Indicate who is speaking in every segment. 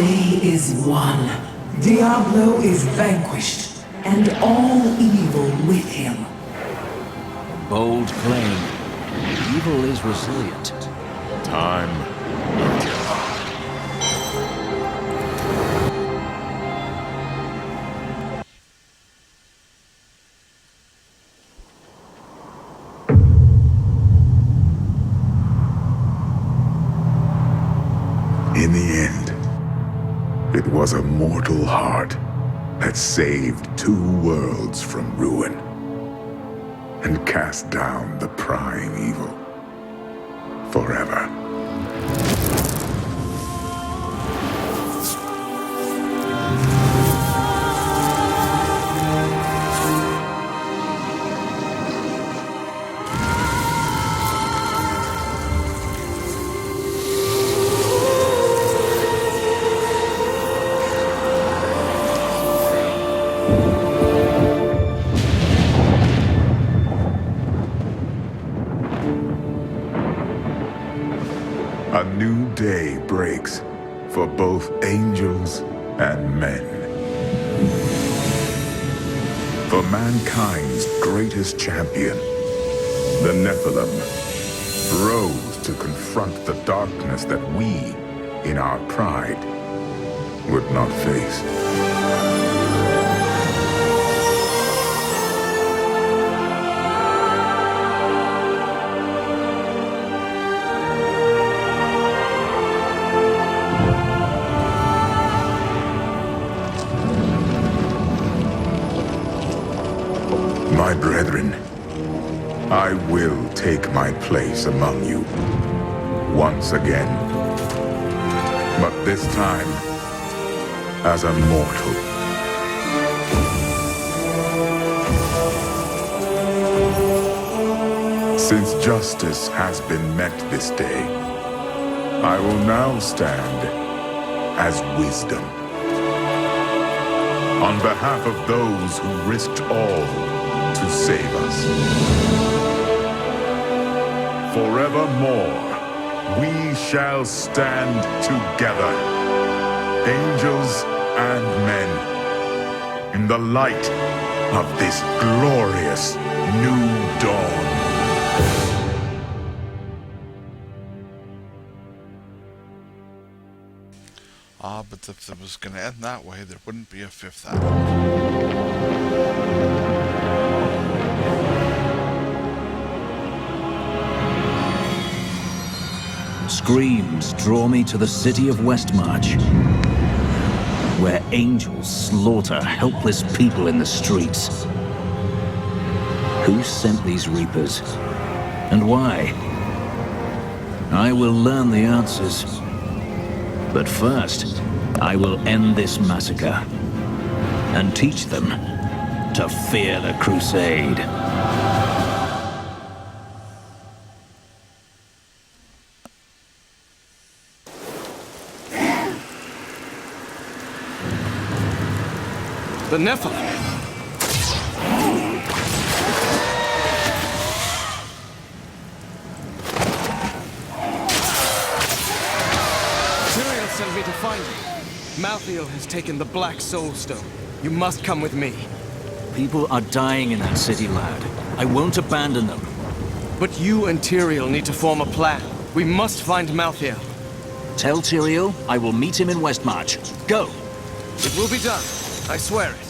Speaker 1: day is won. Diablo is vanquished, and all evil with him.
Speaker 2: Bold claim. Evil is resilient.
Speaker 3: Time.
Speaker 4: In the end, it was a mortal heart that saved 2 worlds from ruin and cast down the prime evil forever. A new day breaks for both angels and men. For mankind's greatest champion, the Nephilim, rose to confront the darkness that we, in our pride, would not face. My brethren, I will take my place among you once again, but this time as a mortal. Since justice has been met this day, I will now stand as wisdom. On behalf of those who risked all to save us. Forevermore, we shall stand together, angels and men, in the light of this glorious new dawn.
Speaker 5: But if it was going to end that way, there wouldn't be a 5th act.
Speaker 2: Screams draw me to the city of Westmarch, where angels slaughter helpless people in the streets. Who sent these reapers? And why? I will learn the answers. But first, I will end this massacre and teach them to fear the Crusade.
Speaker 6: The Nephilim! Tyrael sent me to find you. Malthael has taken the Black Soul Stone. You must come with me.
Speaker 2: People are dying in that city, lad. I won't abandon them.
Speaker 6: But you and Tyrael need to form a plan. We must find Malthael.
Speaker 2: Tell Tyrael I will meet him in Westmarch. Go!
Speaker 6: It will be done. I swear it.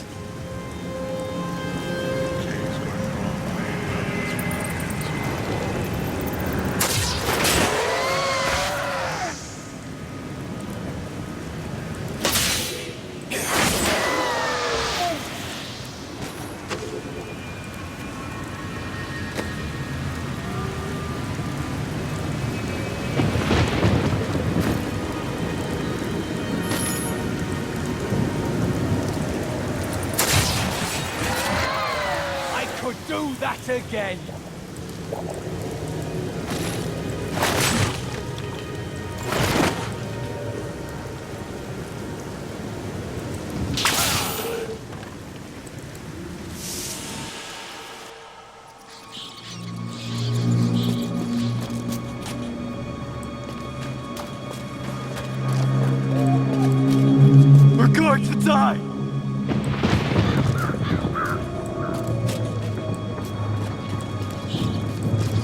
Speaker 7: Do that again! die!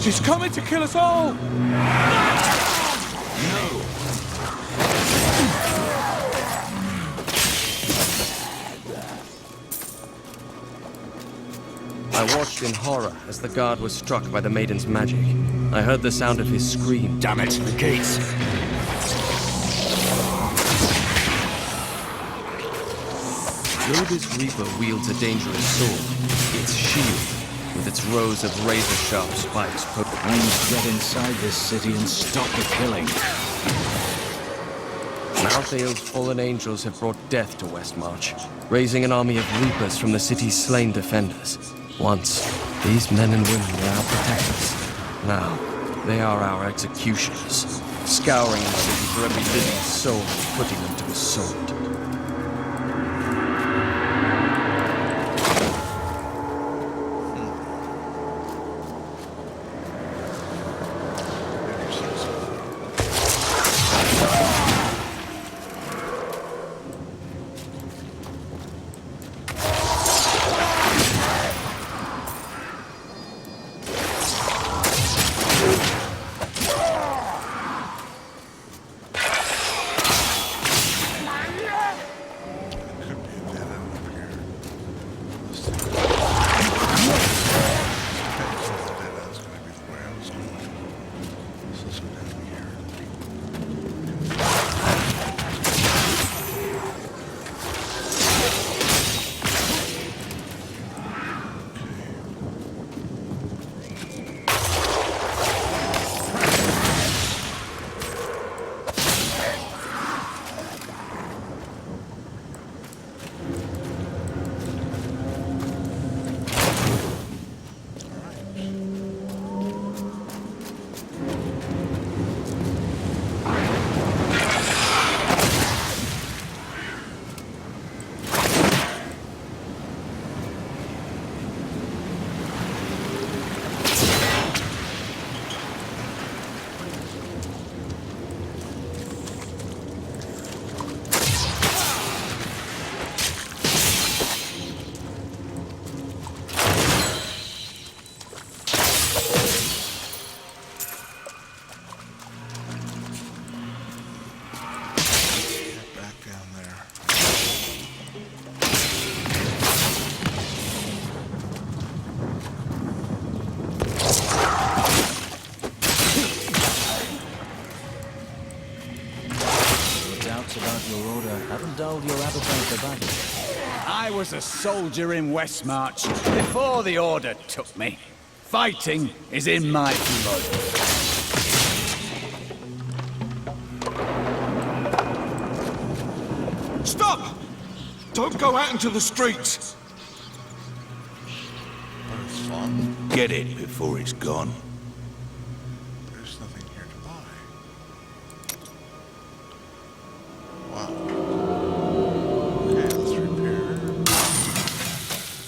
Speaker 7: She's coming to kill us all!
Speaker 6: I watched in horror as the guard was struck by the maiden's magic. I heard the sound of his scream.
Speaker 2: Damn it, the gates!
Speaker 6: Though this Reaper wields a dangerous sword, its shield, with its rows of razor-sharp spikes
Speaker 2: I must get inside this city and stop the killing.
Speaker 6: Malthael's fallen angels have brought death to Westmarch, raising an army of Reapers from the city's slain defenders. Once, these men and women were our protectors. Now, they are our executioners, scouring the city for every living soul and putting them to the sword.
Speaker 2: Haven't dulled your appetite for battle.
Speaker 7: I was a soldier in Westmarch before the Order took me. Fighting is in my blood.
Speaker 3: Stop! Don't go out into the streets!
Speaker 5: But it's fun.
Speaker 3: Get it before it's gone.
Speaker 5: There's nothing here to buy. Wow. Okay, let's repair.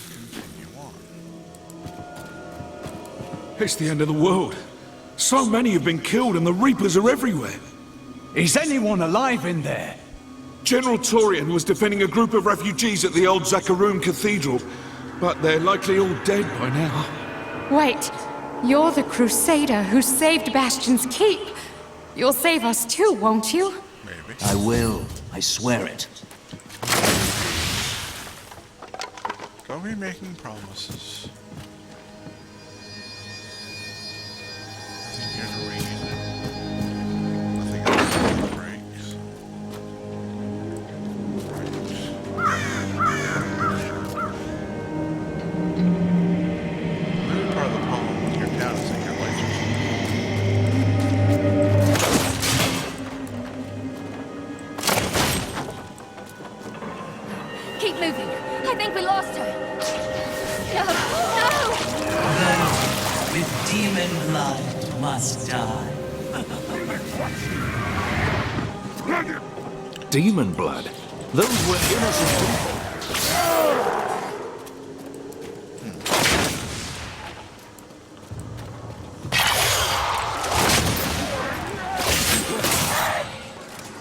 Speaker 5: Continue on.
Speaker 3: It's the end of the world. So many have been killed and the Reapers are everywhere.
Speaker 7: Is anyone alive in there?
Speaker 3: General Torian was defending a group of refugees at the old Zakharoon Cathedral, but they're likely all dead by now.
Speaker 8: Wait, you're the Crusader who saved Bastion's Keep. You'll save us too, won't you?
Speaker 5: Maybe.
Speaker 2: I will. I swear it.
Speaker 5: Don't be making promises. Nothing here to read. Nothing else that breaks. Maybe part of the problem with your town is that your lights are
Speaker 9: Keep moving. I think we lost her. No!
Speaker 1: Those with demon blood must die.
Speaker 2: Demon blood? Those were innocent people.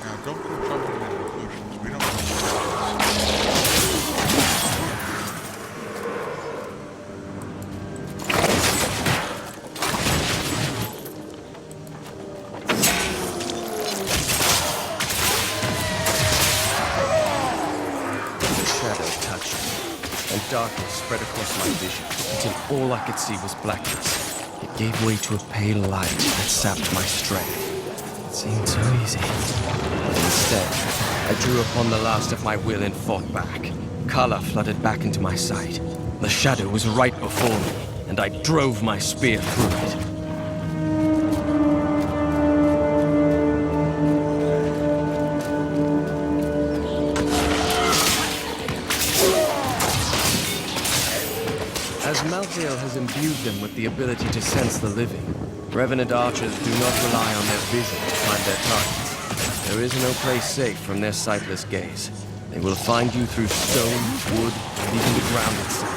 Speaker 5: Now, don't go jumping to conclusions. We don't know what it is.
Speaker 6: darkness spread across my vision, until all I could see was blackness. It gave way to a pale light that sapped my strength. It seemed so easy. But instead, I drew upon the last of my will and fought back. Color flooded back into my sight. The shadow was right before me, and I drove my spear through it. As Malthael has imbued them with the ability to sense the living, Revenant archers do not rely on their vision to find their targets. There is no place safe from their sightless gaze. They will find you through stone, wood, and even the ground itself.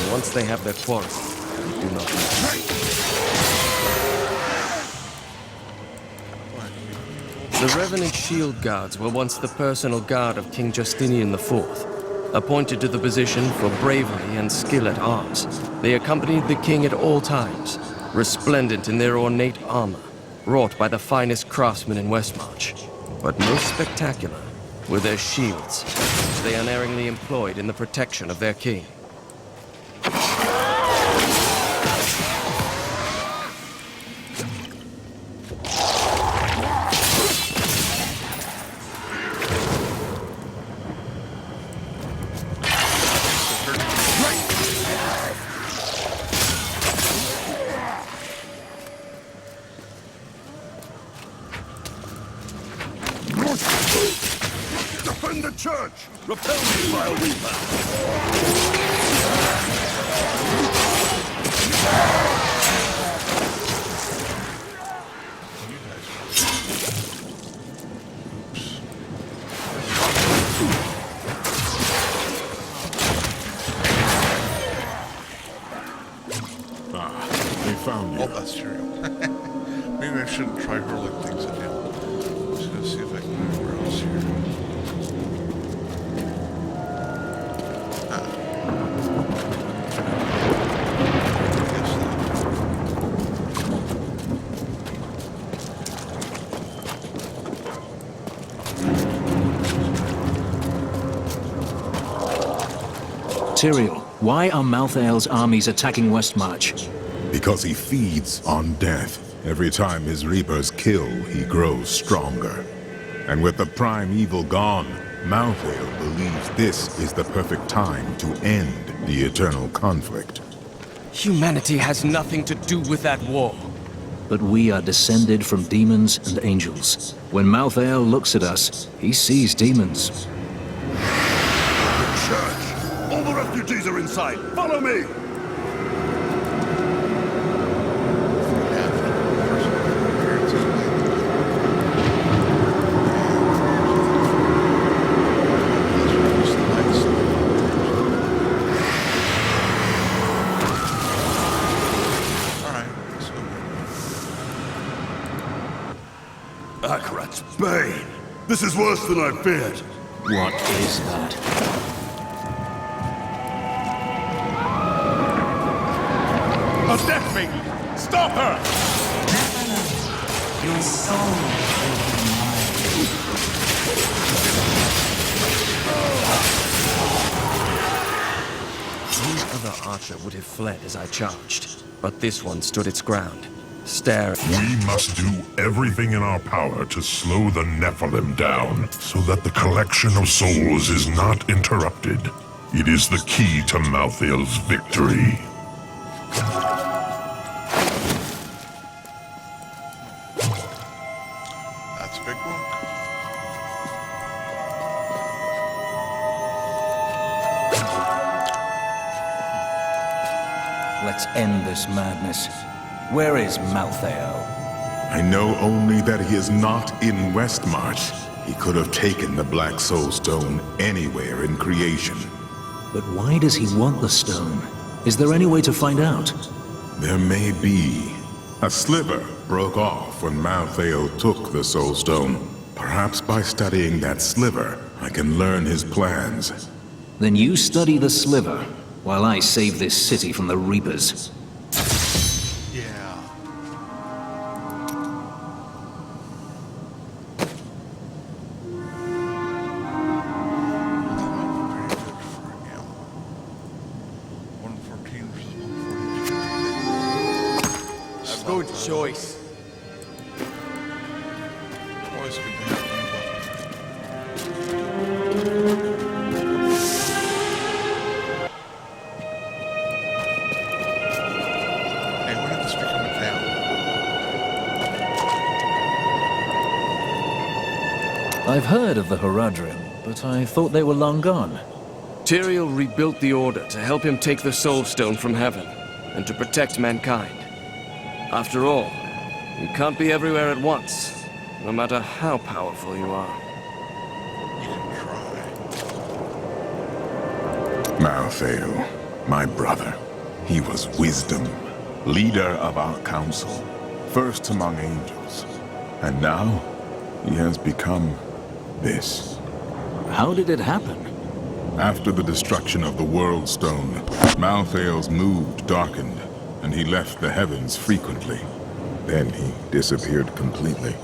Speaker 6: And once they have their quarry, they do not return. The Revenant Shield Guards were once the personal guard of King Justinian IV. Appointed to the position for bravery and skill at arms, they accompanied the king at all times, resplendent in their ornate armor, wrought by the finest craftsmen in Westmarch. But most spectacular were their shields, which they unerringly employed in the protection of their king.
Speaker 10: Defend the church! Repel me, vile reaper!
Speaker 4: They found you.
Speaker 5: Oh, that's true. Maybe I shouldn't try hurling things at him. Just gonna see if I can move anywhere else here.
Speaker 2: Tyrael, why are Malthael's armies attacking Westmarch?
Speaker 4: Because he feeds on death. Every time his reapers kill, he grows stronger. And with the prime evil gone, Malthael believes this is the perfect time to end the eternal conflict.
Speaker 6: Humanity has nothing to do with that war.
Speaker 2: But we are descended from demons and angels. When Malthael looks at us, he sees demons.
Speaker 10: The church! All the refugees are inside! Follow me! Akarat's Bane! This is worse than I feared!
Speaker 2: What is that?
Speaker 10: A death maiden! Stop her!
Speaker 1: Your soul will be mine.
Speaker 6: Any other archer would have fled as I charged, but this one stood its ground, staring.
Speaker 11: We must do everything in our power to slow the Nephilim down, so that the collection of souls is not interrupted. It is the key to Malthael's victory.
Speaker 5: That's a big book.
Speaker 2: Let's end this madness. Where is Malthael?
Speaker 4: I know only that he is not in Westmarch. He could have taken the Black Soul Stone anywhere in creation.
Speaker 2: But why does he want the stone? Is there any way to find out?
Speaker 4: There may be. A sliver broke off when Malthael took the Soul Stone. Perhaps by studying that sliver, I can learn his plans.
Speaker 2: Then you study the sliver, while I save this city from the Reapers.
Speaker 5: Yeah. That might be very good for him.
Speaker 7: Good choice.
Speaker 5: Always good to have Hey, when did this become a town?
Speaker 2: I've heard of the Haradrim, but I thought they were long gone.
Speaker 6: Tyrael rebuilt the Order to help him take the Soul Stone from heaven, and to protect mankind. After all, you can't be everywhere at once, no matter how powerful you are.
Speaker 4: Malthael, my brother. He was wisdom, leader of our council, first among angels. And now, he has become this.
Speaker 2: How did it happen?
Speaker 4: After the destruction of the World Stone, Malthael's mood darkened, and he left the heavens frequently. Then he disappeared completely.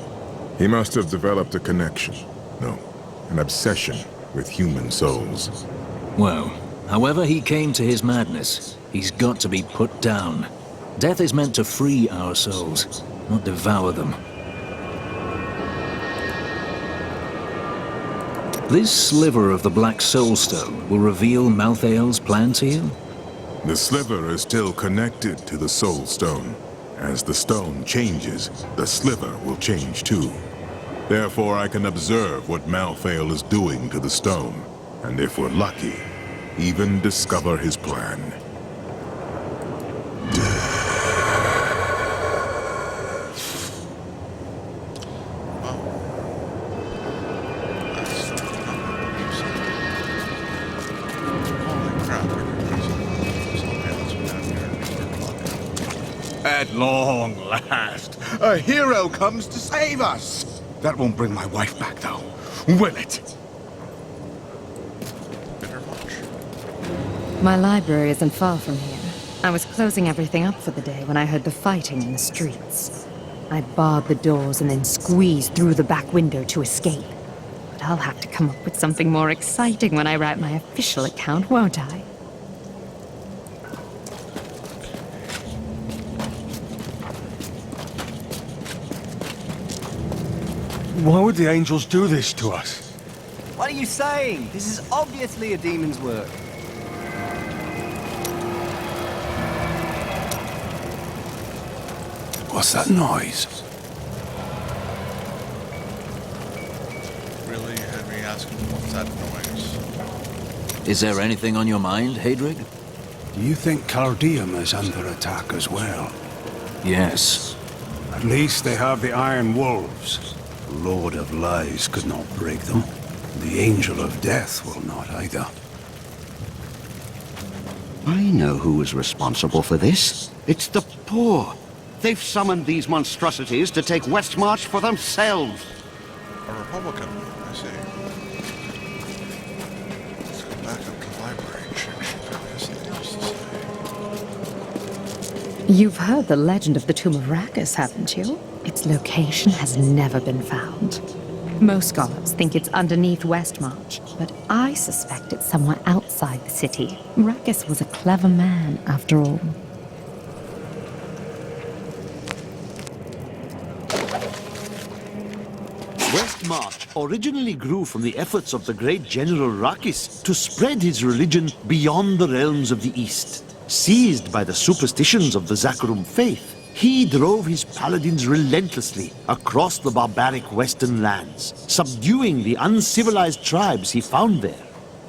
Speaker 4: He must have developed a connection, no, an obsession with human souls.
Speaker 2: Well, however he came to his madness, he's got to be put down. Death is meant to free our souls, not devour them. This sliver of the Black Soul Stone will reveal Malthael's plan to you?
Speaker 4: The sliver is still connected to the Soul Stone. As the stone changes, the sliver will change too. Therefore, I can observe what Malthael is doing to the stone, and if we're lucky, even discover his plan.
Speaker 10: At long last, a hero comes to save us. That won't bring my wife back, though, will it?
Speaker 12: My library isn't far from here. I was closing everything up for the day when I heard the fighting in the streets. I barred the doors and then squeezed through the back window to escape. But I'll have to come up with something more exciting when I write my official account, won't I?
Speaker 10: Why would the angels do this to us?
Speaker 13: What are you saying? This is obviously a demon's work.
Speaker 10: What's that noise?
Speaker 5: Really? You had me asking what's that noise?
Speaker 2: Is there anything on your mind, Hadrig?
Speaker 10: Do you think Caldeum is under attack as well?
Speaker 2: Yes.
Speaker 10: At least they have the Iron Wolves. The Lord of Lies could not break them. The Angel of Death will not either.
Speaker 14: I know who is responsible for this. It's the poor. They've summoned these monstrosities to take Westmarch for themselves.
Speaker 5: A Republican, I see. Let's go back up to the library and check if she probably has something else to say.
Speaker 12: You've heard the legend of the Tomb of Rakus, haven't you? Its location has never been found. Most scholars think it's underneath Westmarch, but I suspect it's somewhere outside the city. Rakus was a clever man, after all.
Speaker 15: Westmarch originally grew from the efforts of the great General Rakis to spread his religion beyond the realms of the East. Seized by the superstitions of the Zakarum faith, he drove his paladins relentlessly across the barbaric western lands, subduing the uncivilized tribes he found there.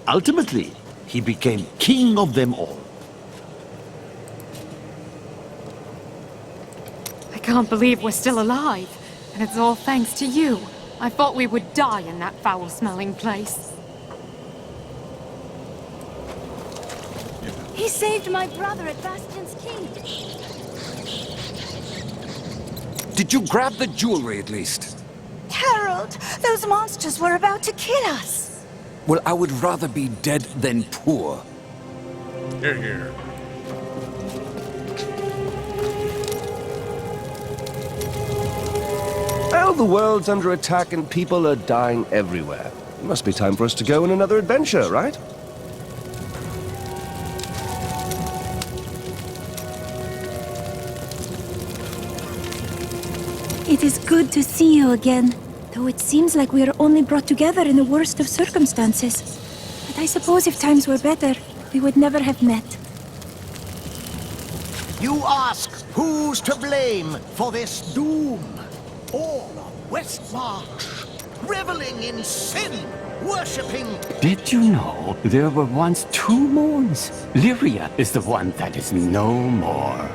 Speaker 15: Ultimately, he became king of them all.
Speaker 8: I can't believe we're still alive, and it's all thanks to you. I thought we would die in that foul-smelling place.
Speaker 9: He saved my brother at Bastion's Keep.
Speaker 7: Did you grab the jewelry at least?
Speaker 9: Harold, those monsters were about to kill us.
Speaker 7: Well, I would rather be dead than poor.
Speaker 5: Here, here.
Speaker 6: Well, the world's under attack and people are dying everywhere. It must be time for us to go on another adventure, right?
Speaker 16: It is good to see you again. Though it seems like we are only brought together in the worst of circumstances. But I suppose if times were better, we would never have met.
Speaker 17: You ask, who's to blame for this doom? All of Westmarch, reveling in sin, worshipping...
Speaker 18: Did you know there were once 2 moons? Lyria is the one that is no more.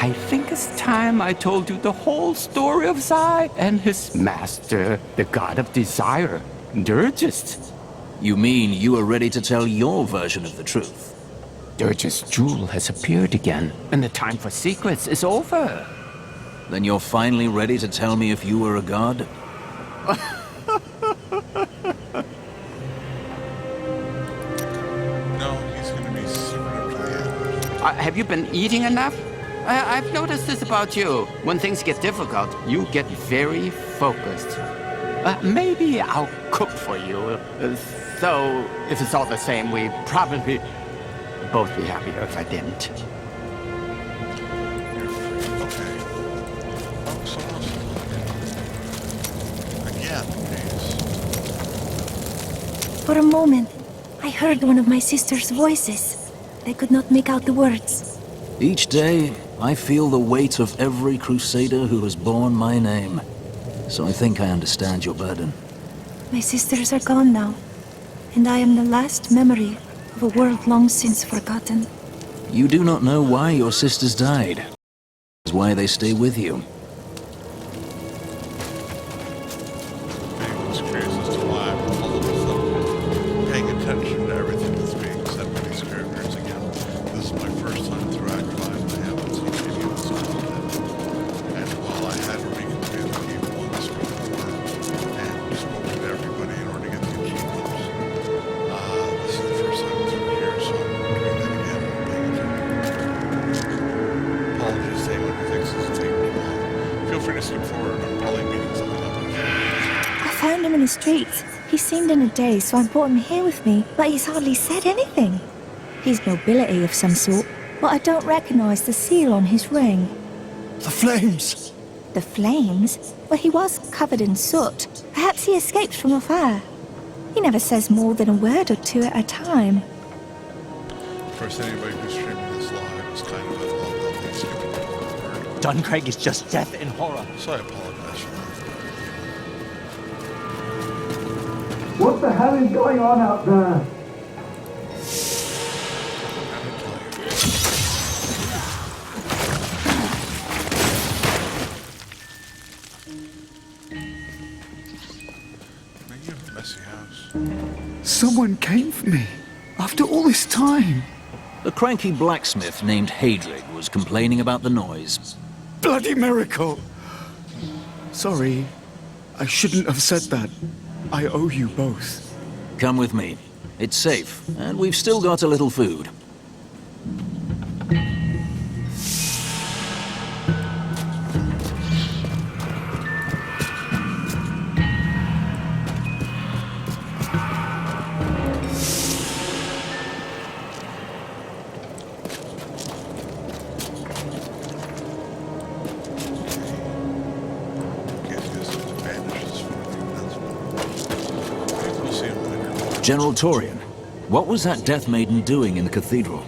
Speaker 18: I think it's time I told you the whole story of Zai and his master, the god of desire, Dirgist.
Speaker 2: You mean you are ready to tell your version of the truth?
Speaker 18: Dirgist's jewel has appeared again, and the time for secrets is over.
Speaker 2: Then you're finally ready to tell me if you were a god?
Speaker 5: No, he's gonna be secretive to the end.
Speaker 18: Have you been eating enough? I've noticed this about you. When things get difficult, you get very focused. Maybe I'll cook for you. Though, if it's all the same, we'd probably both be happier if I didn't.
Speaker 5: Okay. Oh, someone else. Again, please.
Speaker 16: For a moment, I heard one of my sister's voices. I could not make out the words.
Speaker 2: Each day, I feel the weight of every Crusader who has borne my name. So I think I understand your burden.
Speaker 16: My sisters are gone now, and I am the last memory of a world long since forgotten.
Speaker 2: You do not know why your sisters died. It's why they stay with you.
Speaker 5: Anyone's curious as to why I'm all of a sudden paying attention to everything that's being said by these characters again. This is my first time through Act 5. I haven't seen any of this content. And while I had recommitted Game 1 before and spoken to everybody in order to get the achievements, this is the first time through here, so I'm doing that again and paying attention. Apologies to anyone who thinks this is taking too long. Feel free to skip forward. I'm probably meeting something up in
Speaker 16: I found him in the streets. He seemed in a daze, so I brought him here with me, but he's hardly said anything. He's nobility of some sort, but I don't recognize the seal on his ring.
Speaker 17: The flames!
Speaker 16: The flames? Well, he was covered in soot. Perhaps he escaped from a fire. He never says more than a word or 2 at a time.
Speaker 5: Of course, anybody who's streaming this live is kind of at a level of skipping forward.
Speaker 17: Duncraig is just death in horror.
Speaker 5: So I apologize for that.
Speaker 19: What the hell is going on out there?
Speaker 5: You have a messy house.
Speaker 19: Someone came for me. After all this time.
Speaker 2: A cranky blacksmith named Hadrig was complaining about the noise.
Speaker 19: Bloody miracle! Sorry. I shouldn't have said that. I owe you both.
Speaker 2: Come with me. It's safe, and we've still got a little food. General Torian, what was that Death Maiden doing in the cathedral?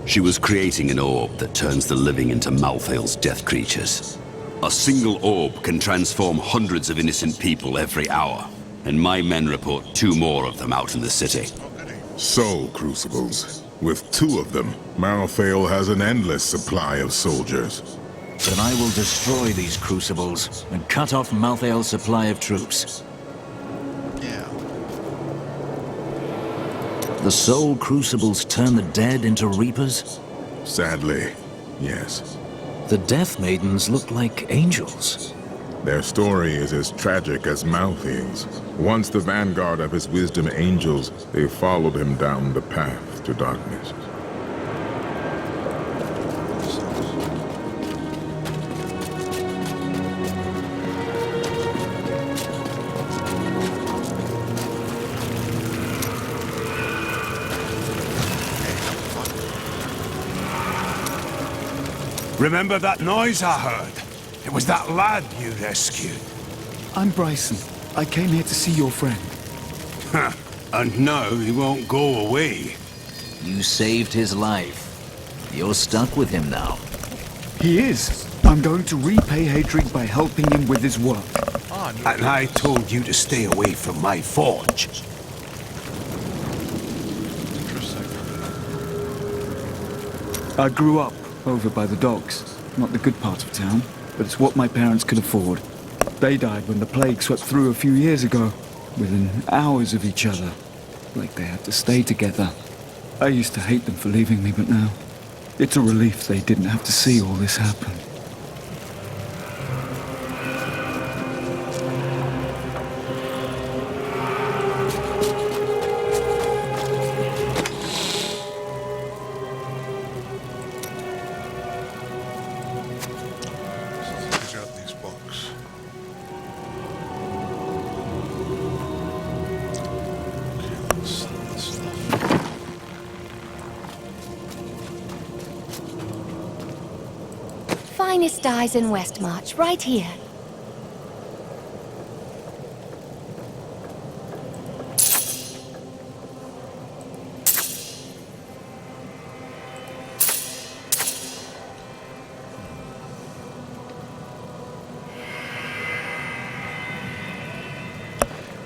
Speaker 20: She was creating an orb that turns the living into Malthael's death creatures. A single orb can transform hundreds of innocent people every hour, and my men report 2 more of them out in the city.
Speaker 4: Soul crucibles. With 2 of them, Malthael has an endless supply of soldiers.
Speaker 2: Then I will destroy these crucibles and cut off Malthael's supply of troops. The soul crucibles turn the dead into reapers?
Speaker 4: Sadly, yes.
Speaker 2: The Death Maidens look like angels.
Speaker 4: Their story is as tragic as Malthael's. Once the vanguard of his wisdom angels, they followed him down the path to darkness.
Speaker 10: Remember that noise I heard? It was that lad you rescued.
Speaker 19: I'm Bryson. I came here to see your friend.
Speaker 10: Huh. And now he won't go away.
Speaker 2: You saved his life. You're stuck with him now.
Speaker 19: He is. I'm going to repay Hatred by helping him with his work.
Speaker 10: And I told you to stay away from my forge.
Speaker 19: I grew up over by the docks. Not the good part of town, but it's what my parents could afford. They died when the plague swept through a few years ago, within hours of each other. Like they had to stay together. I used to hate them for leaving me, but now it's a relief they didn't have to see all this happen.
Speaker 9: Finest dyes in Westmarch, right here.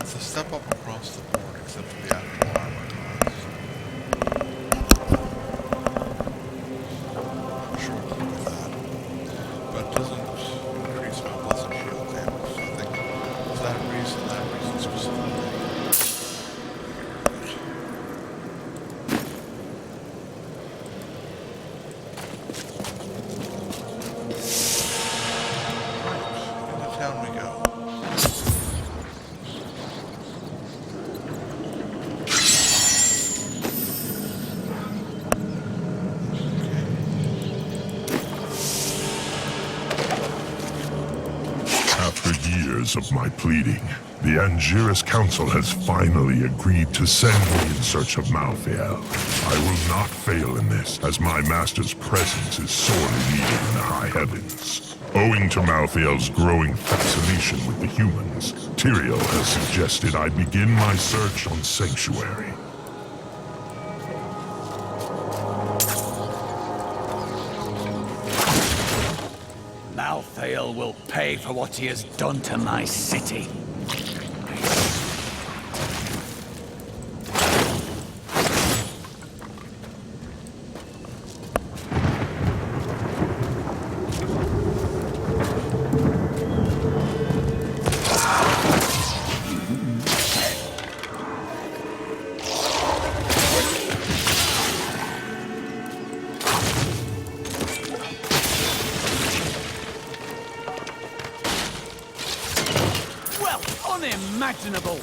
Speaker 5: It's a step up across the board, except for the actual armor class. Not sure what to do with that. But it doesn't increase my blessed shield damage, so I think for that reason specifically. Right, into town we go.
Speaker 11: After years of my pleading, the Angiris Council has finally agreed to send me in search of Malthael. I will not fail in this, as my master's presence is sorely needed in the high heavens. Owing to Malthael's growing fascination with the humans, Tyrael has suggested I begin my search on Sanctuary.
Speaker 7: Malthael will pay for what he has done to my city. Unimaginable!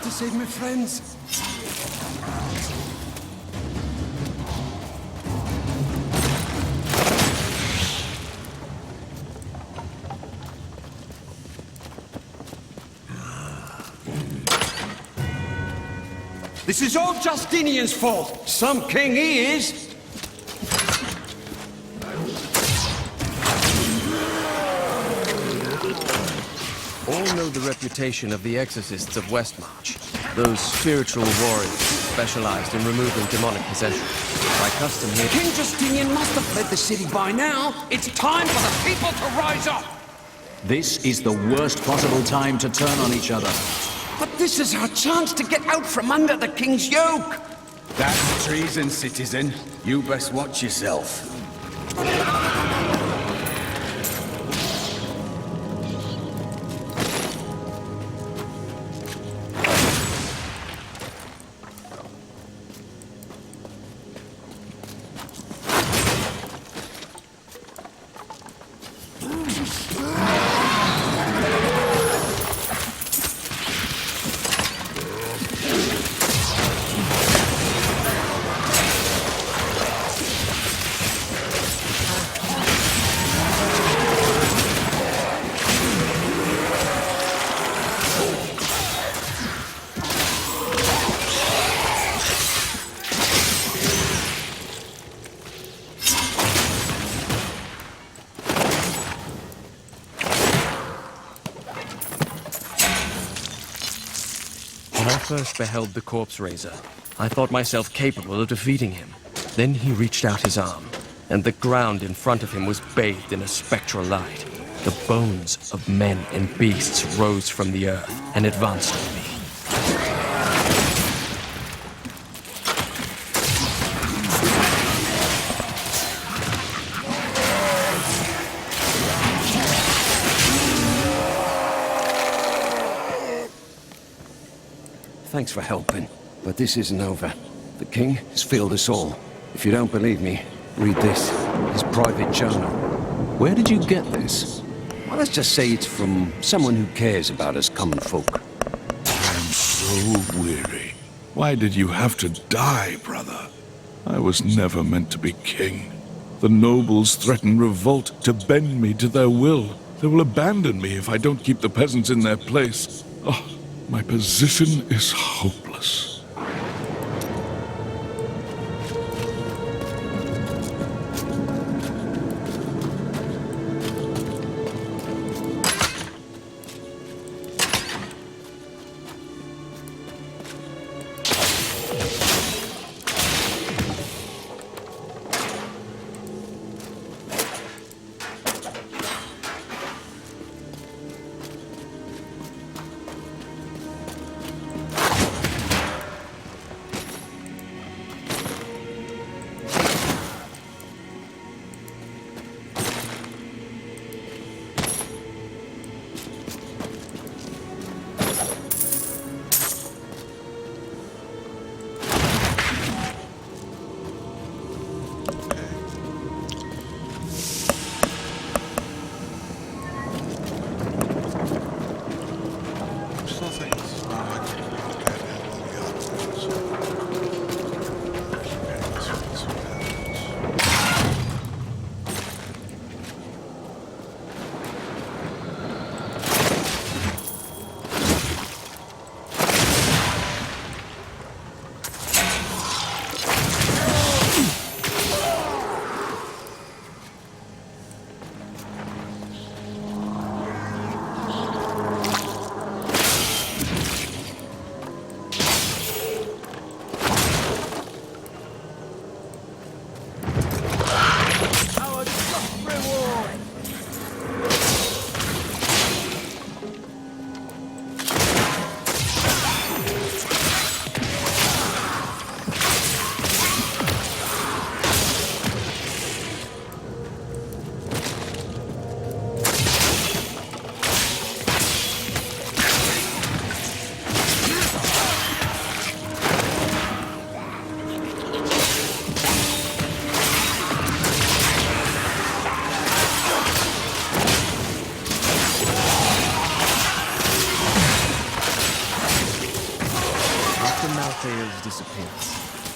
Speaker 19: Save my friends.
Speaker 15: This is all Justinian's fault. Some king he is.
Speaker 6: All know the reputation of the exorcists of Westmarch. Those spiritual warriors specialized in removing demonic possession. By custom here...
Speaker 21: King Justinian must have fled the city by now. It's time for the people to rise up.
Speaker 2: This is the worst possible time to turn on each other.
Speaker 21: But this is our chance to get out from under the king's yoke.
Speaker 7: That's treason, citizen. You best watch yourself.
Speaker 6: When I first beheld the corpse raiser, I thought myself capable of defeating him. Then he reached out his arm, and the ground in front of him was bathed in a spectral light. The bones of men and beasts rose from the earth and advanced on me.
Speaker 22: Thanks for helping, but this isn't over. The king has failed us all. If you don't believe me, read this. His private journal. Where did you get this? Well, let's just say it's from someone who cares about us common folk.
Speaker 3: I'm so weary. Why did you have to die, brother? I was never meant to be king. The nobles threaten revolt to bend me to their will. They will abandon me if I don't keep the peasants in their place. Oh, my position is hopeless.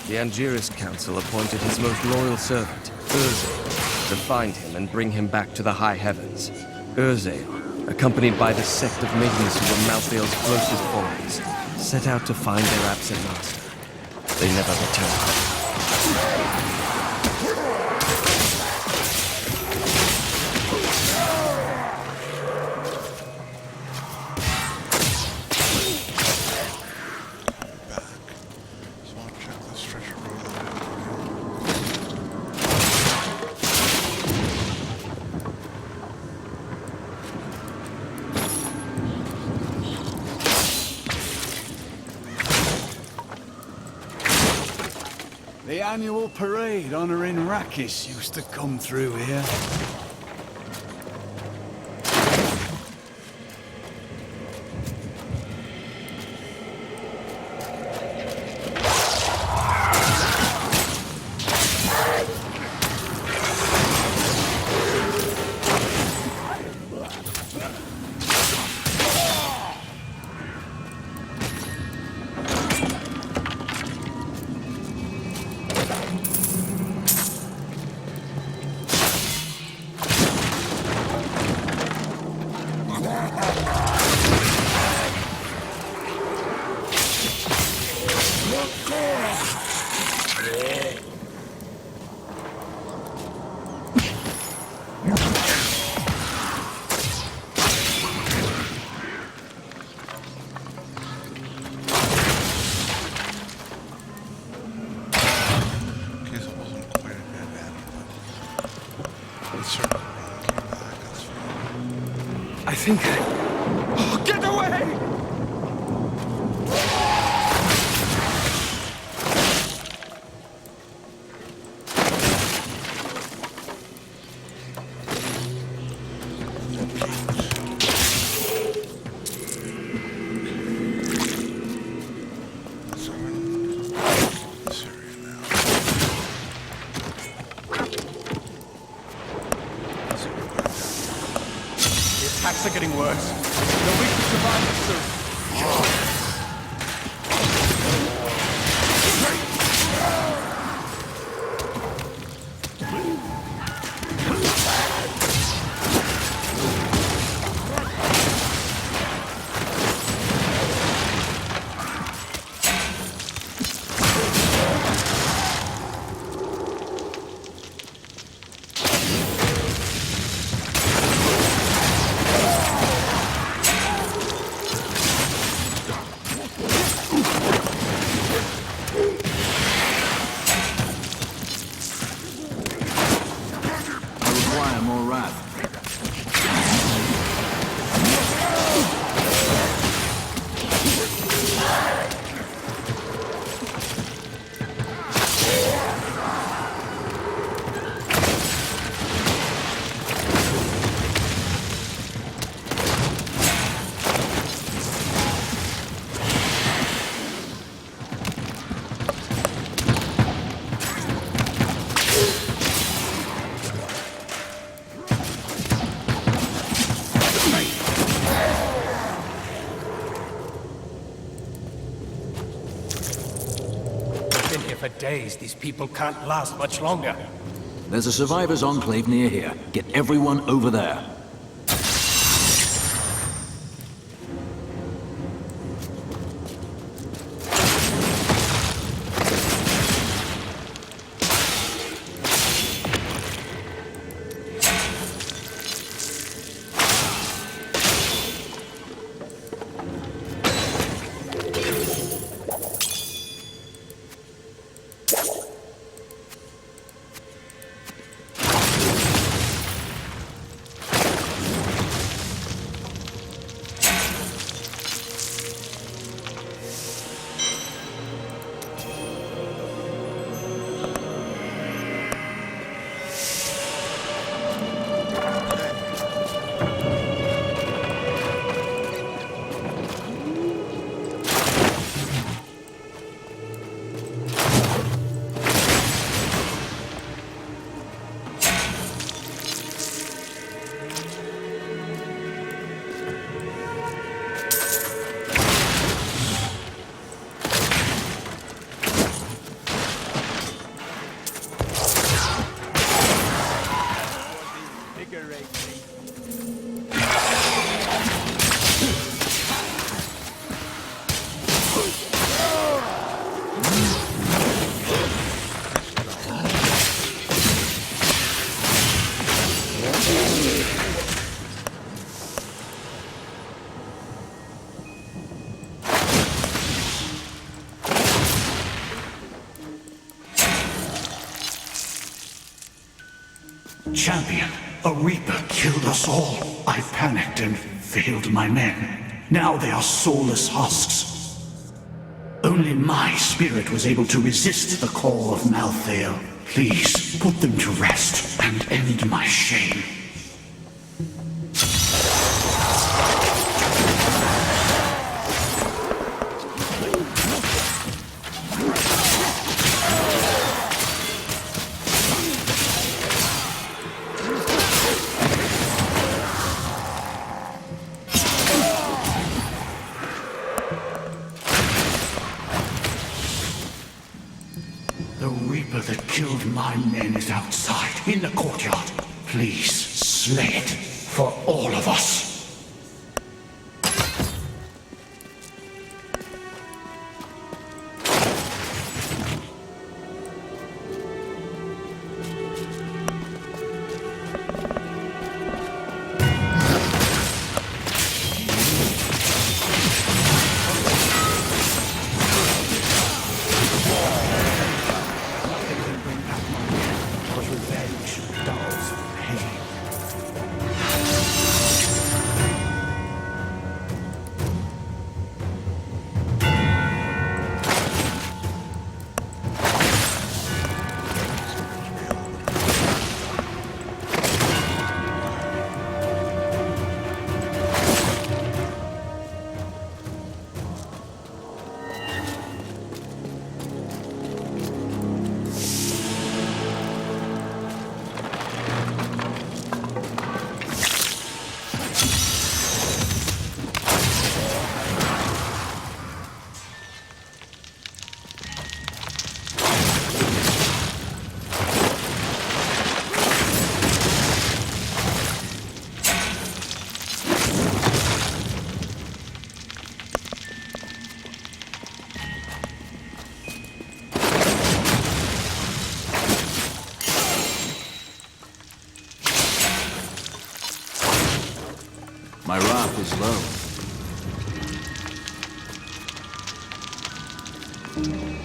Speaker 6: The Angiris Council appointed his most loyal servant, Urzael, to find him and bring him back to the high heavens. Urzael, accompanied by the sect of maidens who were Malthael's closest followers, set out to find their absent master. They never returned.
Speaker 7: The annual parade honoring Rakis used to come through here.
Speaker 19: I think... Oh, get away!
Speaker 7: Attacks are getting worse. They'll reach the survivors soon.
Speaker 1: For days, these people can't last much longer.
Speaker 2: There's a survivors' enclave near here. Get everyone over there.
Speaker 13: Champion, a Reaper killed us all. I panicked and failed my men. Now they are soulless husks. Only Only my spirit was able to resist the call of Malthael. Please, put them to rest and end my shame. The Reaper that killed my men is outside, in the courtyard. Please, slay it, for all of us.
Speaker 2: My wrath is low.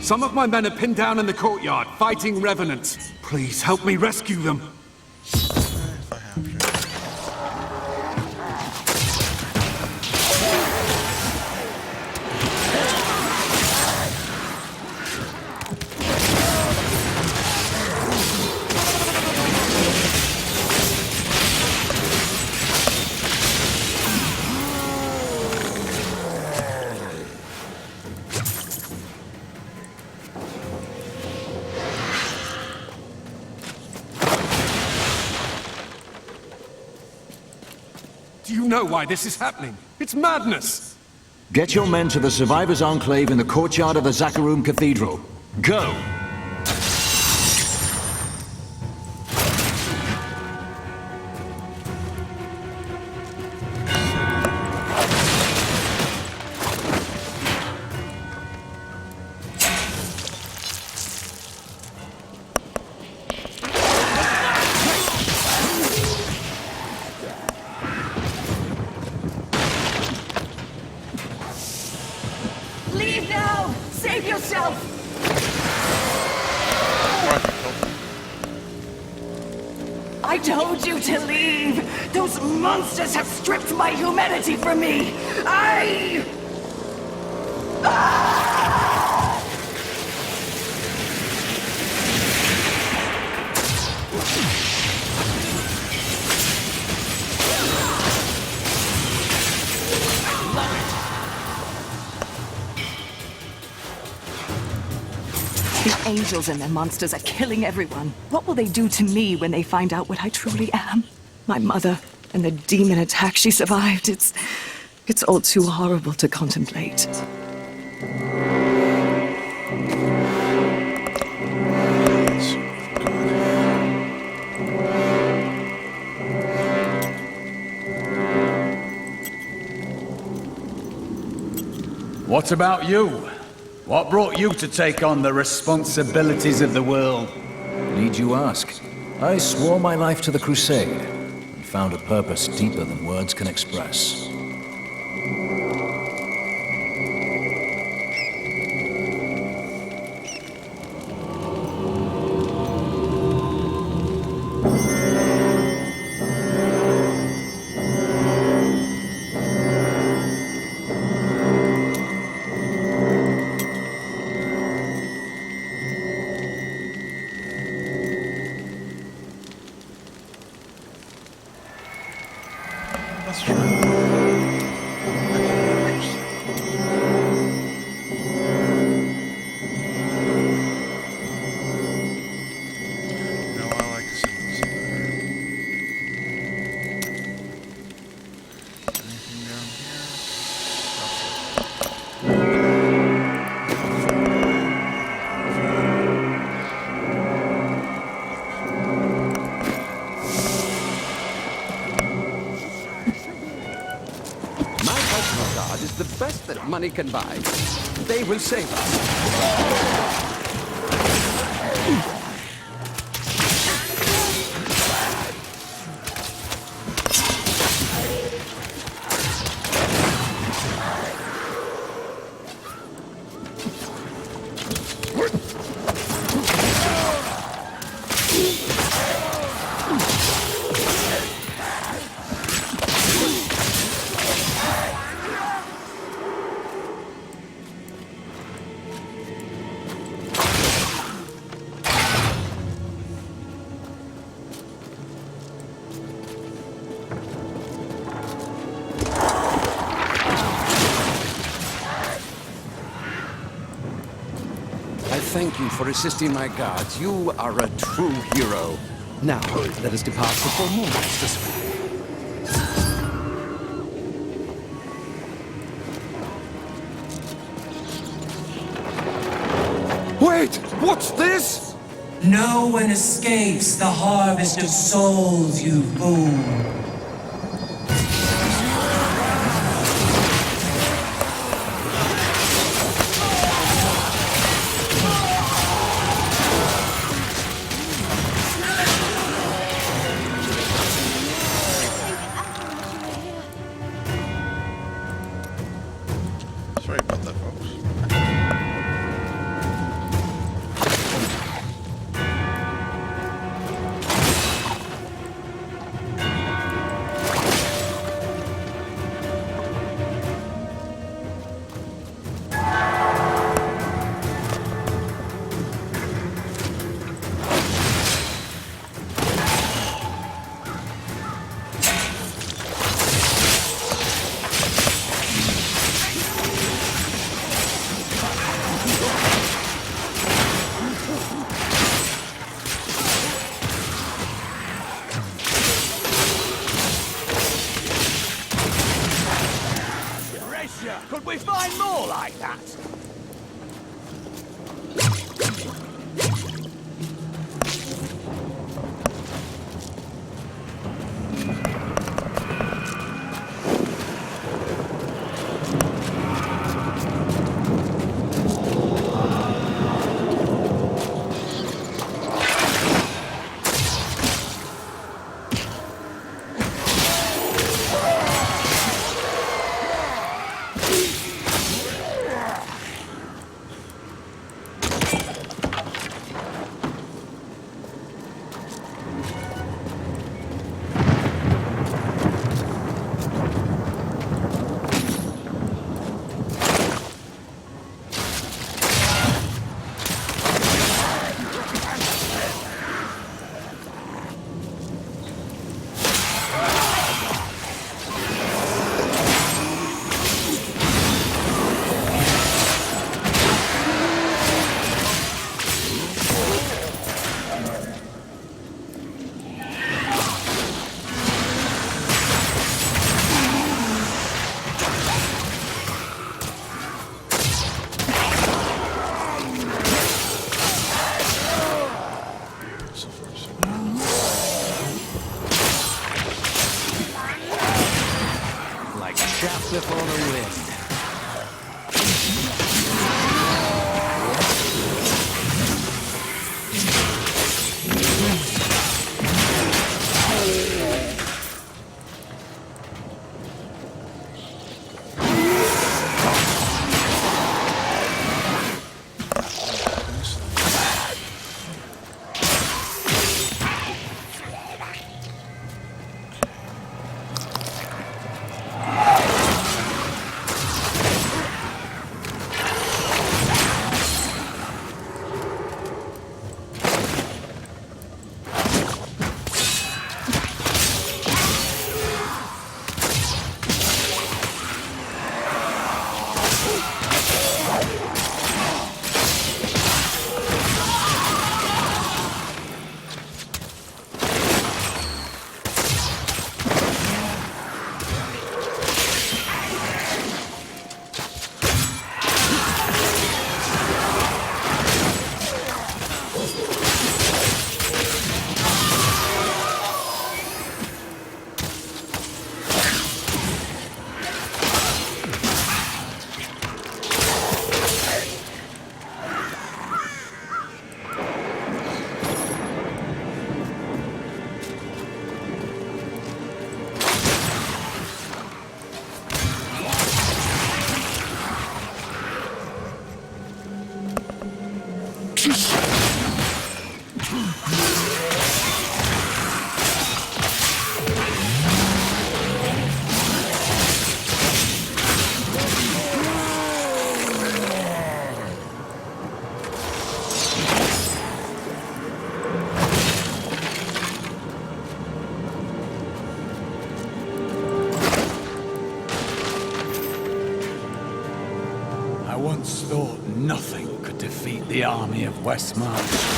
Speaker 21: Some of my men are pinned down in the courtyard, fighting revenants. Please help me rescue them. Do you know why this is happening? It's madness!
Speaker 2: Get your men to the Survivors' Enclave in the courtyard of the Zakharum Cathedral. Go!
Speaker 9: Leave now! Save yourself! I told you to leave! Those monsters have stripped my humanity from me!
Speaker 12: The angels and their monsters are killing everyone. What will they do to me when they find out what I truly am? My mother and the demon attack she survived. It's all too horrible to contemplate.
Speaker 7: What about you? What brought you to take on the responsibilities of the world?
Speaker 2: Need you ask? I swore my life to the Crusade, and found a purpose deeper than words can express.
Speaker 21: My personal guard is the best that money can buy. They will save us. I thank you for assisting my guards. You are a true hero. Now, let us depart before more monsters fall. Wait! What's this?
Speaker 8: No one escapes the harvest of souls, you fool.
Speaker 5: Sorry about that, folks.
Speaker 7: Could we find more like that?
Speaker 21: Like chaff before the wind.
Speaker 7: I once thought nothing could defeat the army of Westmarch.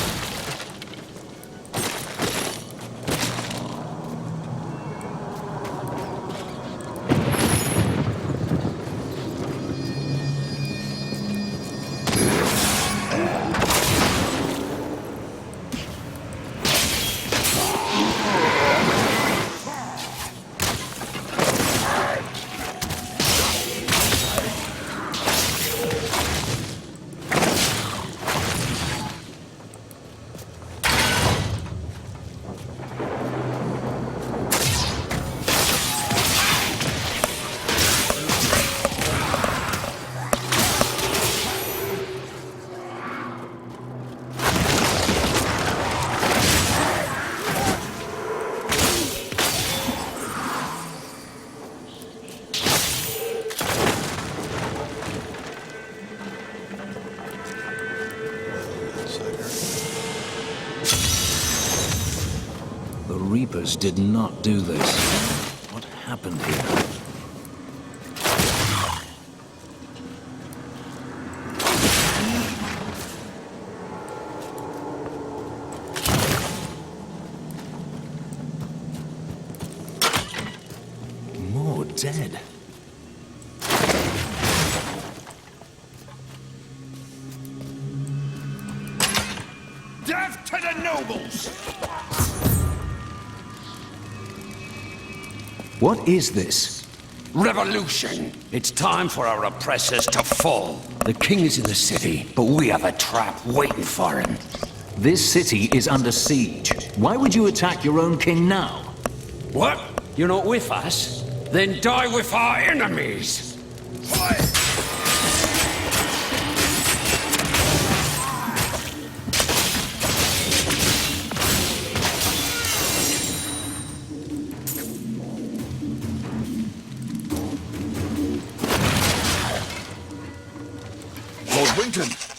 Speaker 2: The Reapers did not do this. What happened here? More dead.
Speaker 13: Death to the nobles!
Speaker 2: What is this?
Speaker 21: Revolution! It's time for our oppressors to fall. The king is in the city, but we have a trap waiting for him.
Speaker 2: This city is under siege. Why would you attack your own king now?
Speaker 21: What? You're not with us? Then die with our enemies!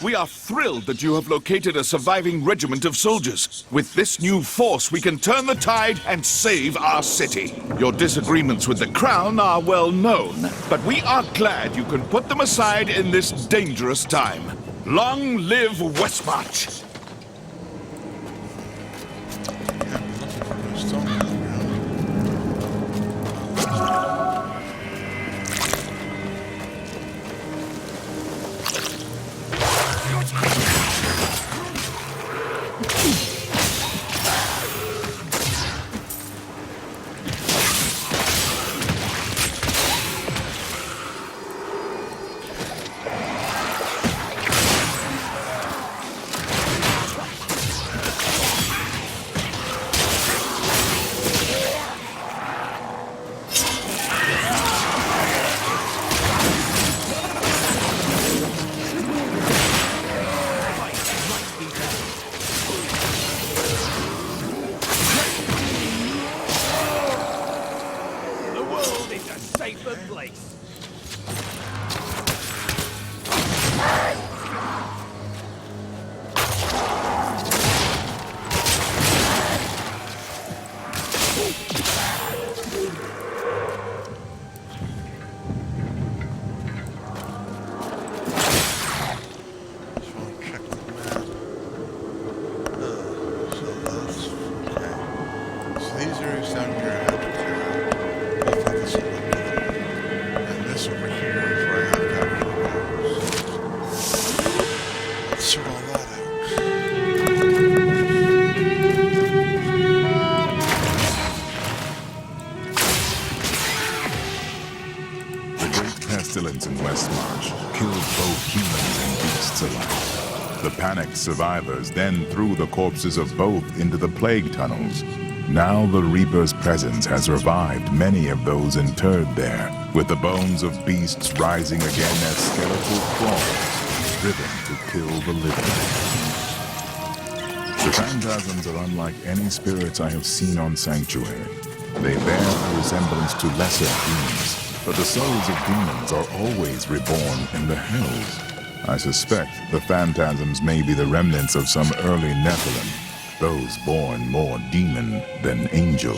Speaker 3: We are thrilled that you have located a surviving regiment of soldiers. With this new force, we can turn the tide and save our city. Your disagreements with the crown are well known, but we are glad you can put them aside in this dangerous time. Long live Westmarch!
Speaker 4: In Westmarch killed both humans and beasts alike. The panicked survivors then threw the corpses of both into the plague tunnels. Now the Reaper's presence has revived many of those interred there, with the bones of beasts rising again as skeletal claws, driven to kill the living. The phantasms are unlike any spirits I have seen on Sanctuary. They bear a resemblance to lesser demons, but the souls of demons are always reborn in the hells. I suspect the phantasms may be the remnants of some early Nephilim, those born more demon than angel.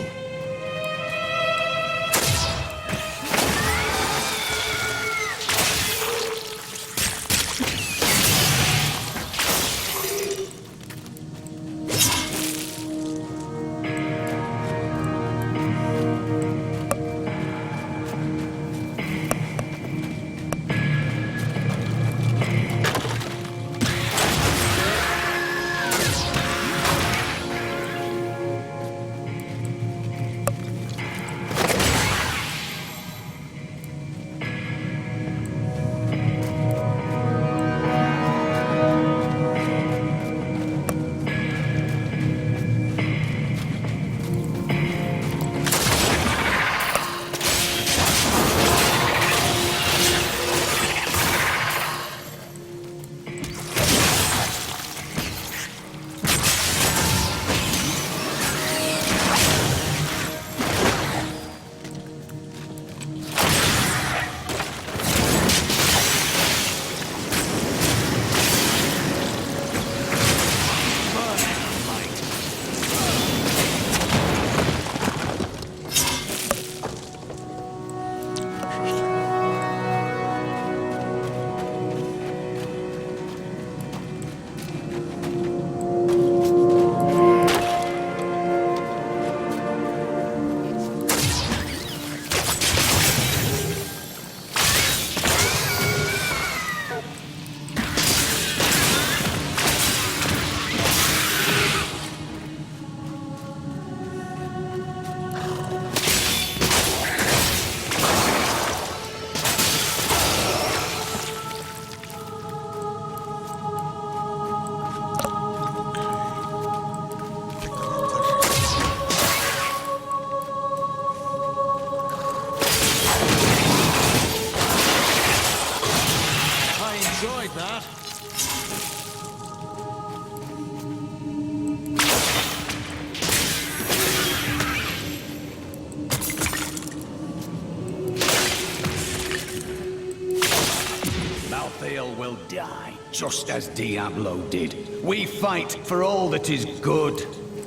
Speaker 7: Will die, just as Diablo did. We fight for all that is good.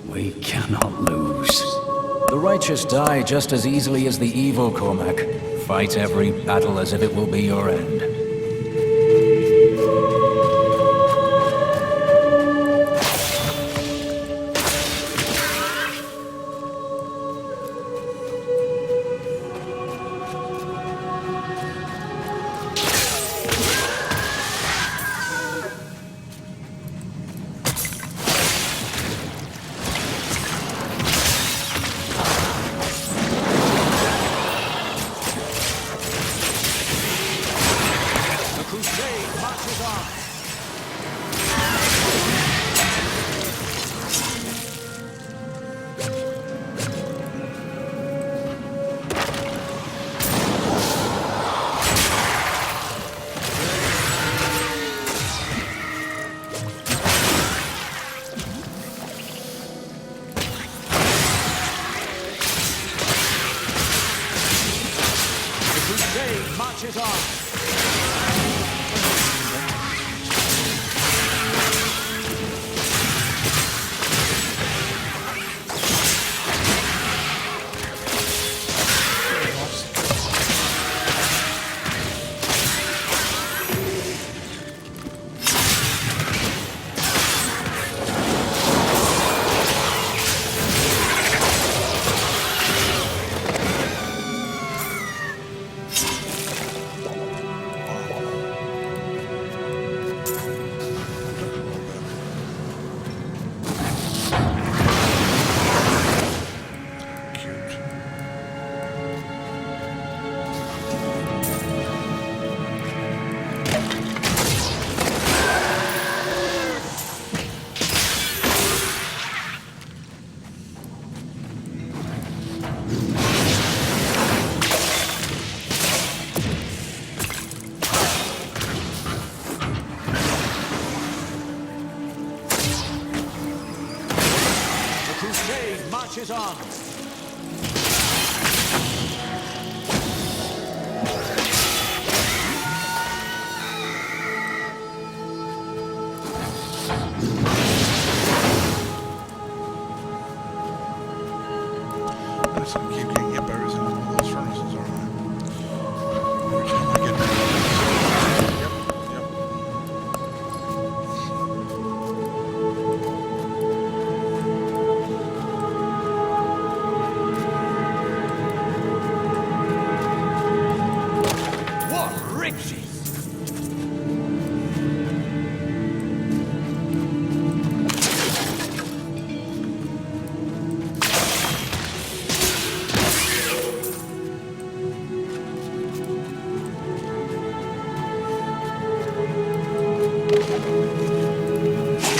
Speaker 7: We cannot lose.
Speaker 1: The righteous die just as easily as the evil, Cormac. Fight every battle as if it will be your end.
Speaker 7: marches on.
Speaker 5: I'm just gonna keep getting hit by every single one of those furnaces, aren't I? Every time I get
Speaker 7: What riches!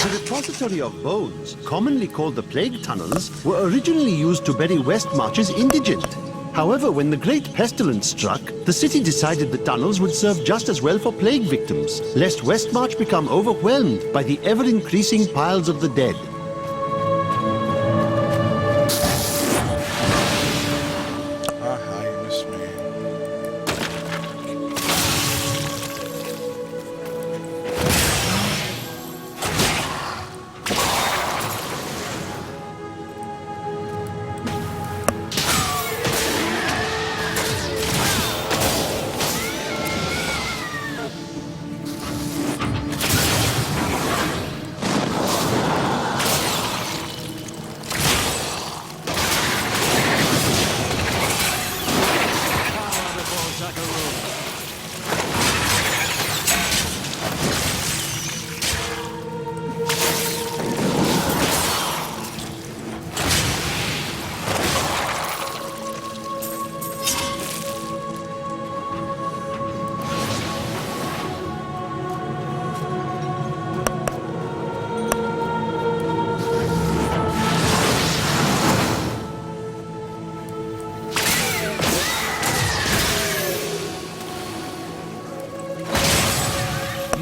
Speaker 15: The repository of bones, commonly called the Plague Tunnels, were originally used to bury Westmarch's indigent. However, when the Great Pestilence struck, the city decided the tunnels would serve just as well for plague victims, lest Westmarch become overwhelmed by the ever-increasing piles of the dead.
Speaker 5: Aha, you missed me.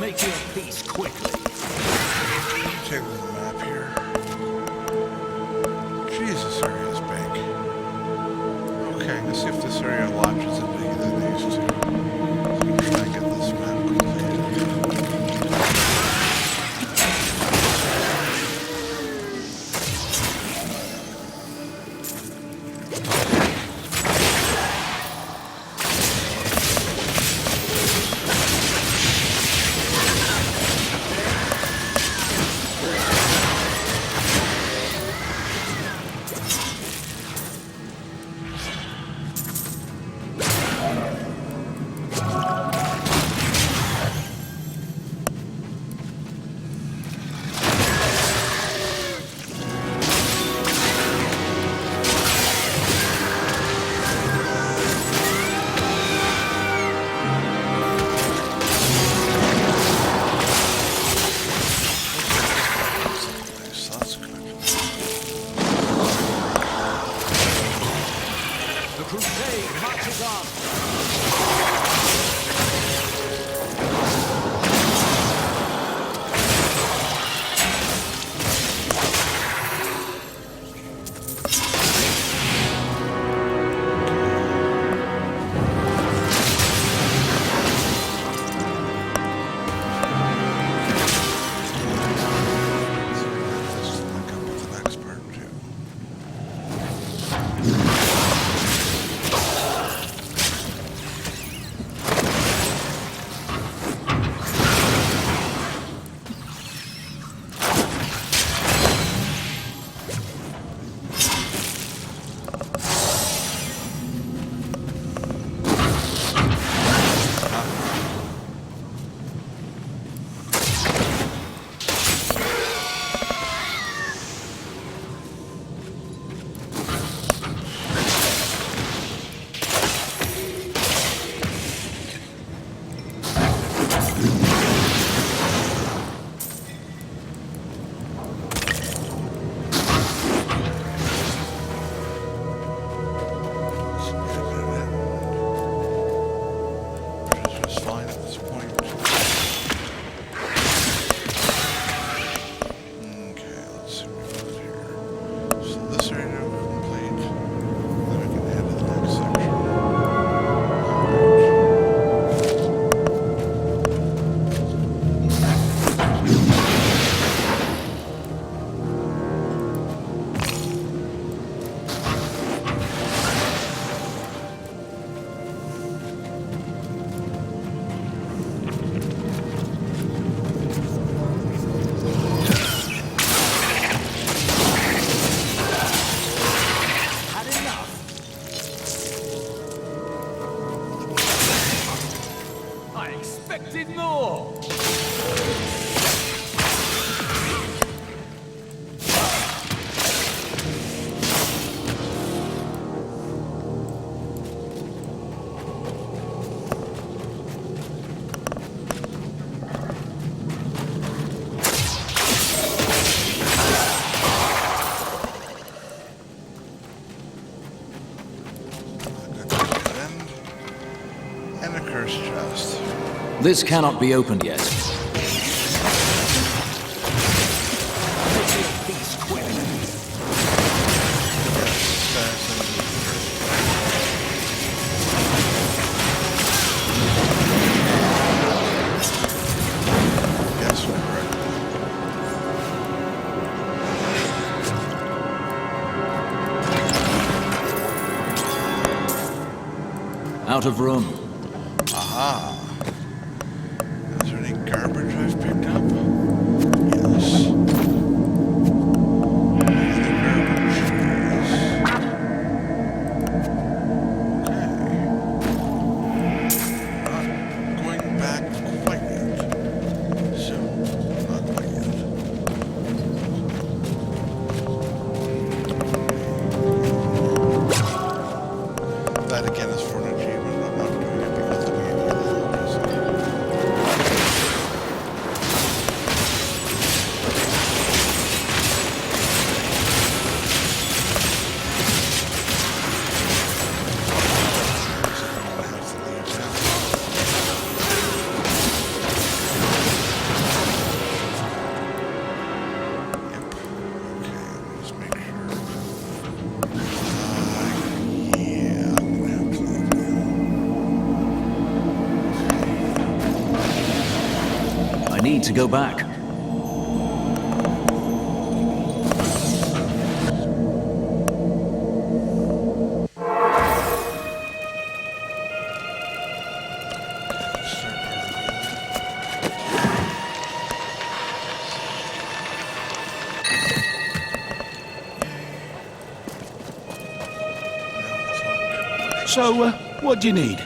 Speaker 21: Make your peace quickly.
Speaker 5: Check the map here. Jesus, area is big. Okay, let's see if this area launches into either of these two. So I'm gonna try and get this map completed.
Speaker 7: expected more.
Speaker 5: And a cursed chest.
Speaker 1: This cannot be opened yet.
Speaker 5: Yes, we're correct.
Speaker 1: Out of room.
Speaker 5: Aha. Is there any garbage I've picked up? Yes. And the garbage is... Okay. Not going back quite yet. So, not quite yet. That again is for an achievement. I'm not doing it because of the
Speaker 1: I need to go back.
Speaker 10: So, what do you need?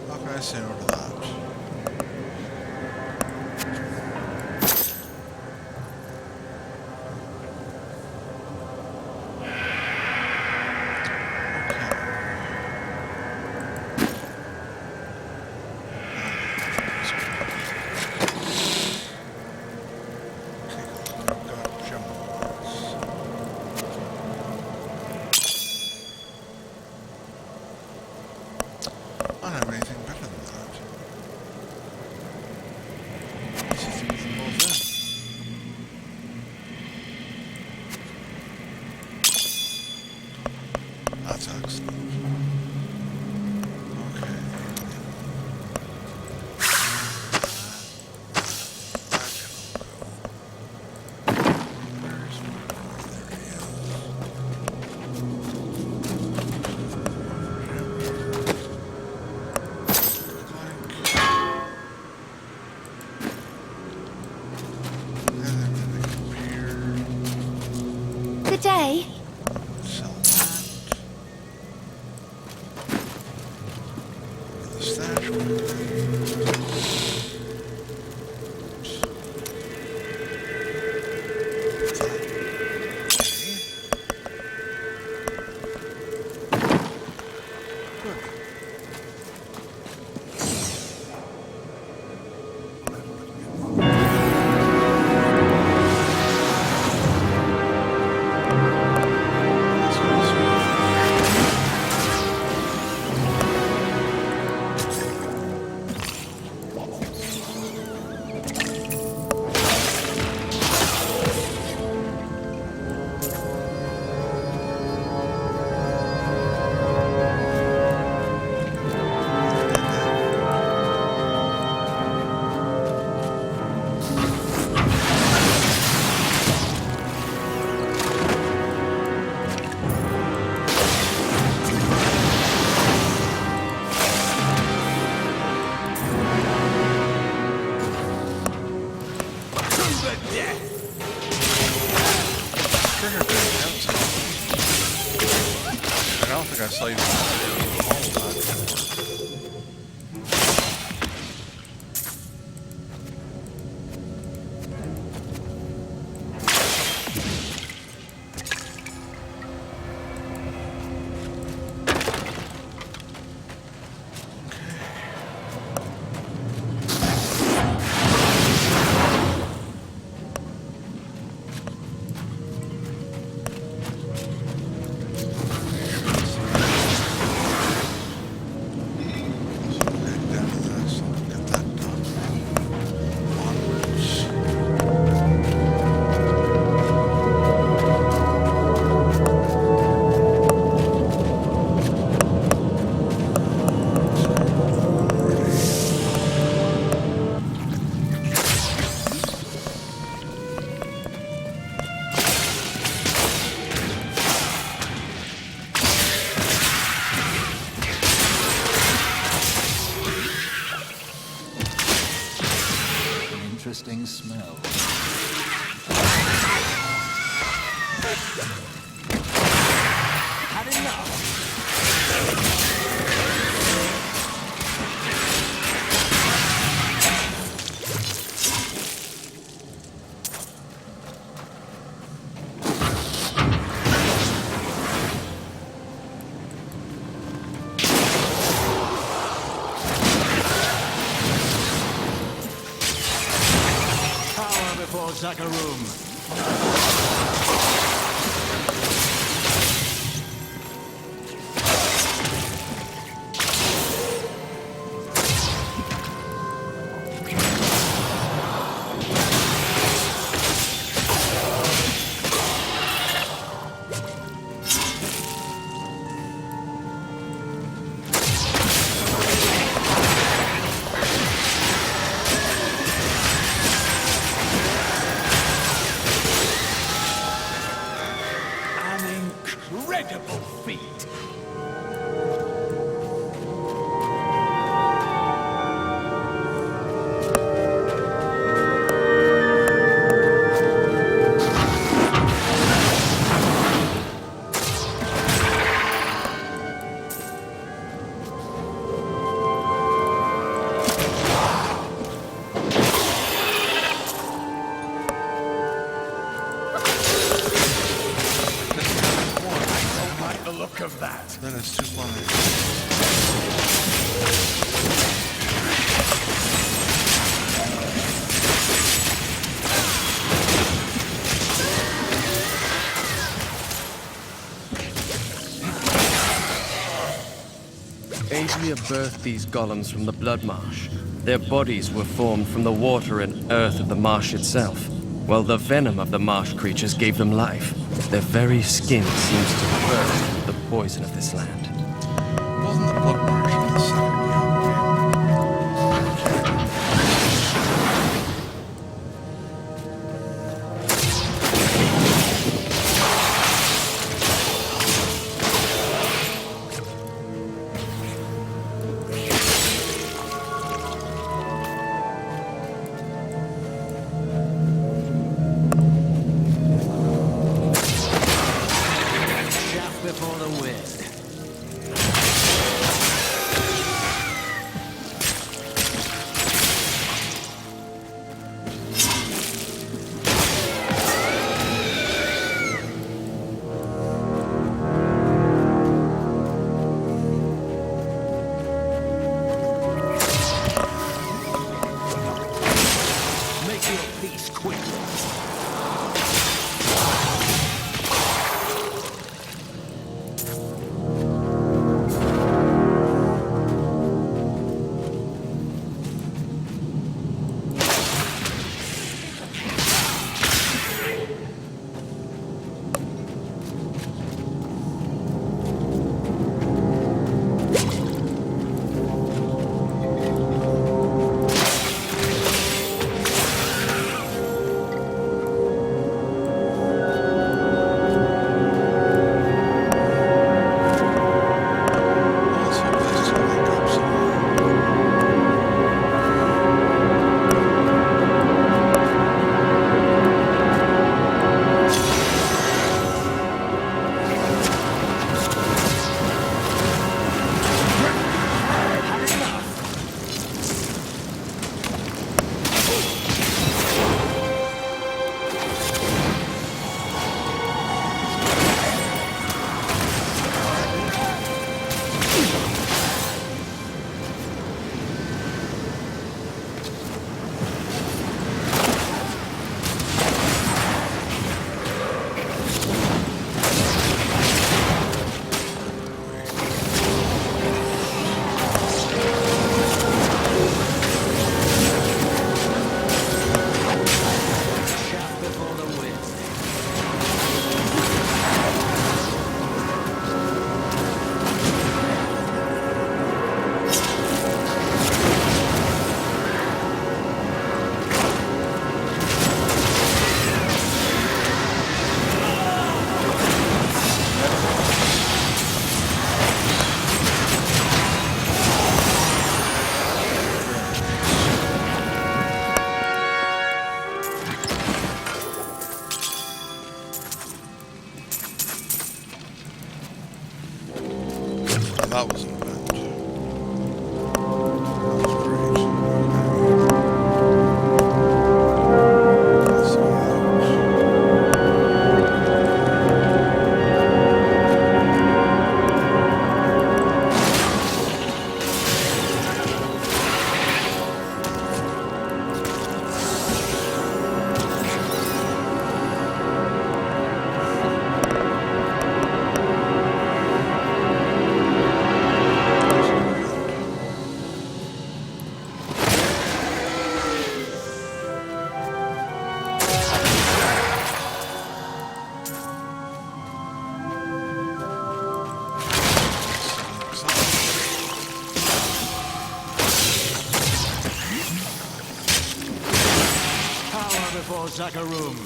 Speaker 5: How can I say no to that? I don't have anything better than that.
Speaker 16: Good day.
Speaker 5: Sell that. The stash I saw you.
Speaker 1: Interesting smell.
Speaker 7: Had enough.
Speaker 13: Zakarum.
Speaker 7: Incredible feat! Look of that.
Speaker 5: That is too funny.
Speaker 6: Aelia birthed these golems from the blood marsh. Their bodies were formed from the water and earth of the marsh itself, while the venom of the marsh creatures gave them life. Their very skin seems to burst with the poison of this land.
Speaker 5: Wasn't the blood marsh in the second that was an event.
Speaker 17: Before Zakarum.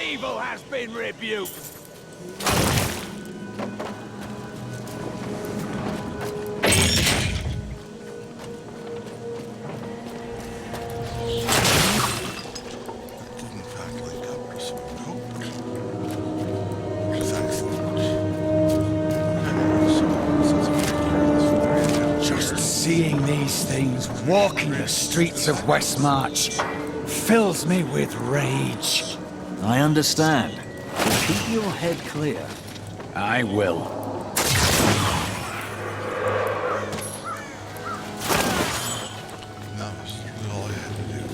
Speaker 7: Evil has been rebuked. Just seeing these things walking the streets of Westmarch fills me with rage.
Speaker 2: I understand. Keep your head clear.
Speaker 7: I will.
Speaker 5: That was all I had to do.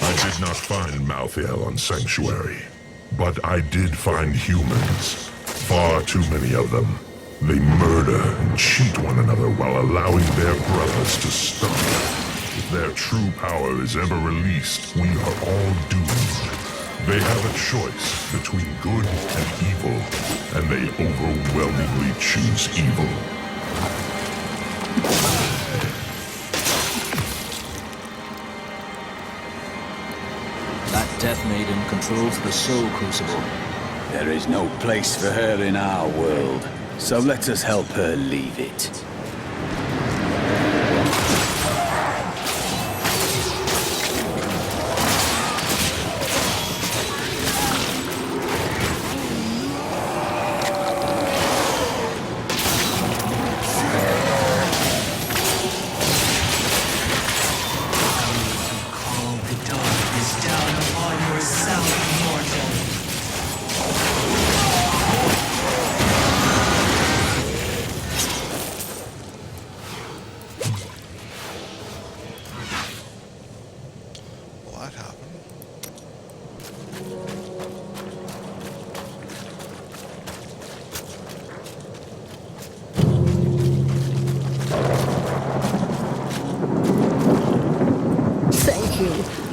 Speaker 11: I did not find Malthael on Sanctuary, but I did find humans. Far too many of them. They murder and cheat one another while allowing their brothers to starve. If their true power is ever released, we are all doomed. They have a choice between good and evil, and they overwhelmingly choose evil.
Speaker 2: That Death Maiden controls the Soul Crucible.
Speaker 7: There is no place for her in our world, so let us help her leave it.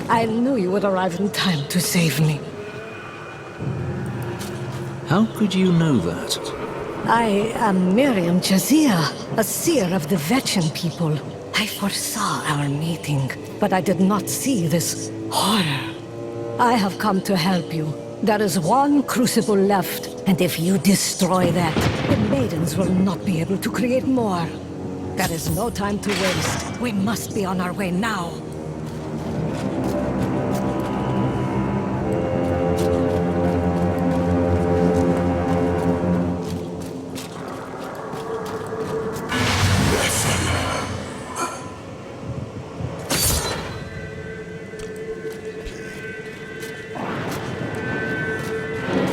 Speaker 14: I knew you would arrive in time to save me.
Speaker 2: How could you know that?
Speaker 14: I am Miriam Jazia, a seer of the Vetchin people. I foresaw our meeting, but I did not see this horror. I have come to help you. There is one crucible left, and if you destroy that, the maidens will not be able to create more. There is no time to waste. We must be on our way now.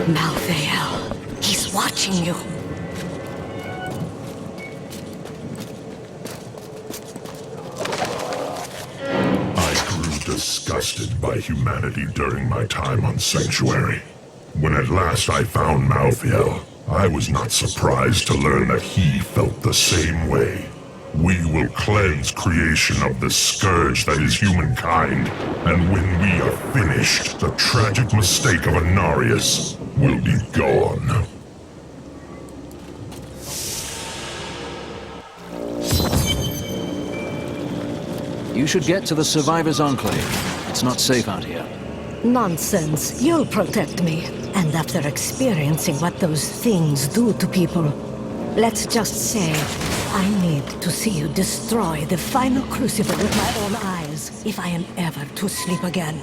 Speaker 14: Malthael, he's watching you.
Speaker 11: I grew disgusted by humanity during my time on Sanctuary. When at last I found Malthael, I was not surprised to learn that he felt the same way. We will cleanse creation of the scourge that is humankind, and when we are finished, the tragic mistake of Anarius will be gone.
Speaker 2: You should get to the Survivors' Enclave. It's not safe out here.
Speaker 14: Nonsense. You'll protect me. And after experiencing what those things do to people, let's just say, I need to see you destroy the final crucible with my own eyes, if I am ever to sleep again.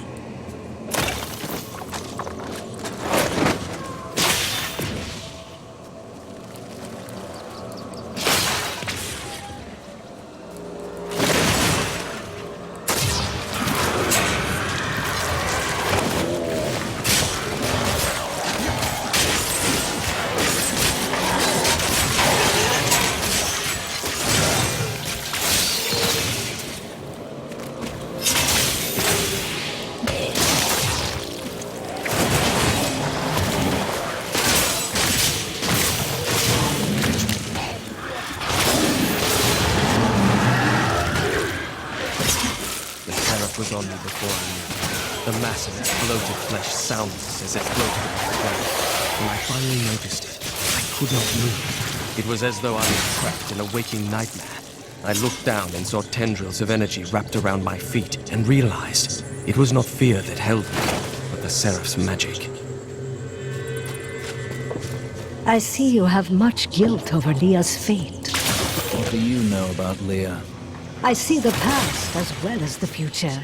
Speaker 6: Was on me before I knew. The mass of its bloated flesh soundless as it floated above the ground. When I finally noticed it, I could not move. It was as though I was trapped in a waking nightmare. I looked down and saw tendrils of energy wrapped around my feet and realized it was not fear that held me, but the Seraph's magic.
Speaker 14: I see you have much guilt over Leah's fate.
Speaker 2: What do you know about Leah?
Speaker 14: I see the past as well as the future.